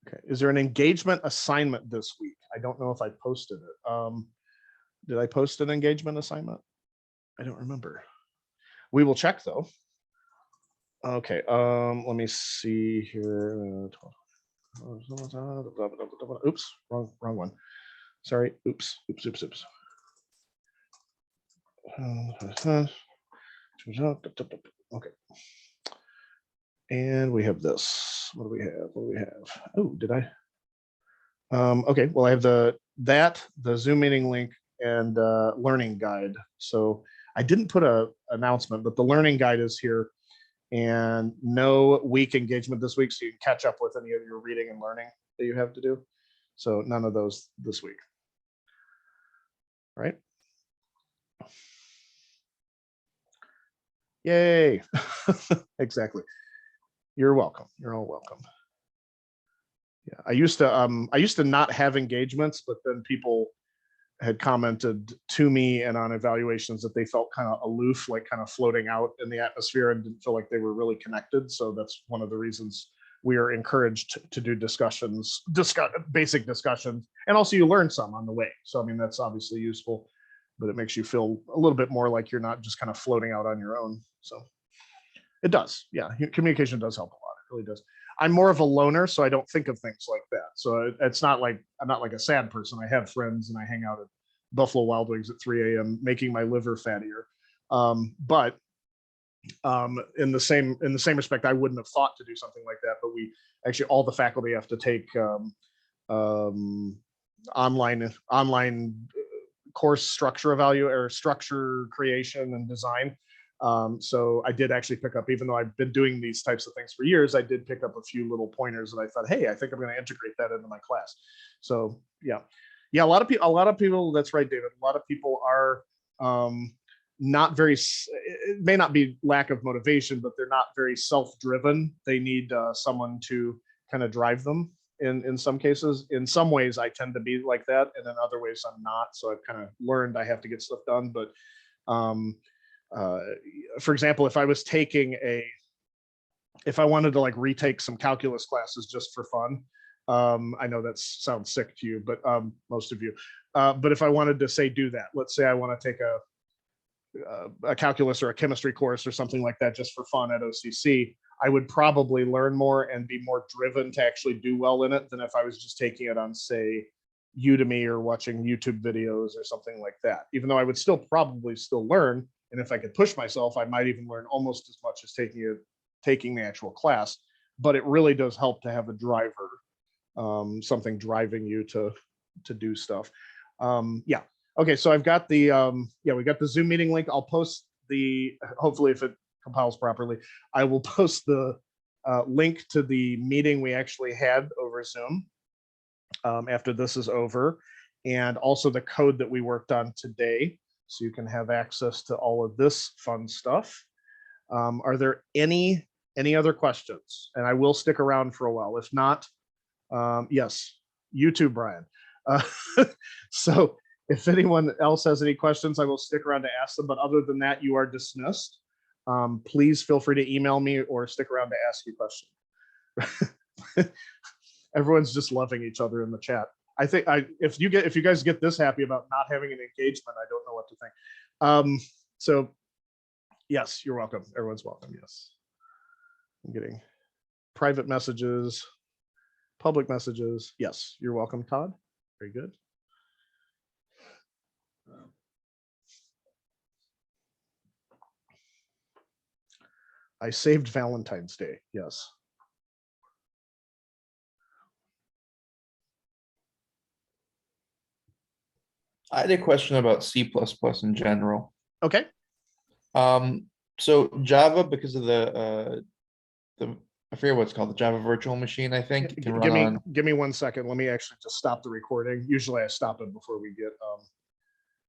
Okay, is there an engagement assignment this week? I don't know if I posted it. Did I post an engagement assignment? I don't remember. We will check though. Okay, let me see here. Oops, wrong one. Sorry, oops. Okay. And we have this. What do we have? Oh, did I? Okay, well, I have the Zoom meeting link and learning guide. So I didn't put a announcement, but the learning guide is here, and no week engagement this week, so you can catch up with any of your reading and learning that you have to do. So none of those this week. All right. Yay. Exactly. You're welcome. You're all welcome. Yeah, I used to not have engagements, but then people had commented to me and on evaluations that they felt kind of aloof, like kind of floating out in the atmosphere, and didn't feel like they were really connected. So that's one of the reasons we are encouraged to do basic discussions, and also you learn some on the way. So I mean, that's obviously useful, but it makes you feel a little bit more like you're not just kind of floating out on your own. So it does. Yeah, communication does help a lot. It really does. I'm more of a loner, so I don't think of things like that. So it's not like I'm not like a sad person. I have friends, and I hang out at Buffalo Wild Wings at 3 a.m. making my liver fattier. But in the same respect, I wouldn't have thought to do something like that. But we actually, all the faculty have to take online course structure or structure creation and design. So I did actually pick up, even though I've been doing these types of things for years, I did pick up a few little pointers that I thought, hey, I think I'm going to integrate that into my class. So yeah, a lot of people. That's right, David. A lot of people are not very. It may not be lack of motivation, but they're not very self-driven. They need someone to kind of drive them. In some cases, in some ways, I tend to be like that, and in other ways, I'm not. So I've kind of learned I have to get stuff done, but. For example, if I wanted to like retake some calculus classes just for fun, I know that sounds sick to you, but most of you, but if I wanted to say do that, let's say I want to take a calculus or a chemistry course or something like that just for fun at OCC, I would probably learn more and be more driven to actually do well in it than if I was just taking it on, say, Udemy or watching YouTube videos or something like that. Even though I would probably still learn, and if I could push myself, I might even learn almost as much as taking the actual class. But it really does help to have a driver, something driving you to do stuff. Yeah. Okay. So I've got the we got the Zoom meeting link. I'll post hopefully if it compiles properly, I will post the link to the meeting we actually had over Zoom after this is over, and also the code that we worked on today. So you can have access to all of this fun stuff. Are there any other questions? And I will stick around for a while. If not, yes, you too, Brian. So if anyone else has any questions, I will stick around to ask them. But other than that, you are dismissed. Please feel free to email me or stick around to ask you questions. Everyone's just loving each other in the chat. I think if you guys get this happy about not having an engagement, I don't know what to think. So yes, you're welcome. Everyone's welcome. Yes. I'm getting private messages, public messages. Yes, you're welcome, Todd. Very good. I saved Valentine's Day. Yes. I had a question about C++ in general. Okay. So Java, because of the I forget what it's called, the Java virtual machine, I think. Give me 1 second. Let me actually just stop the recording. Usually I stop it before we get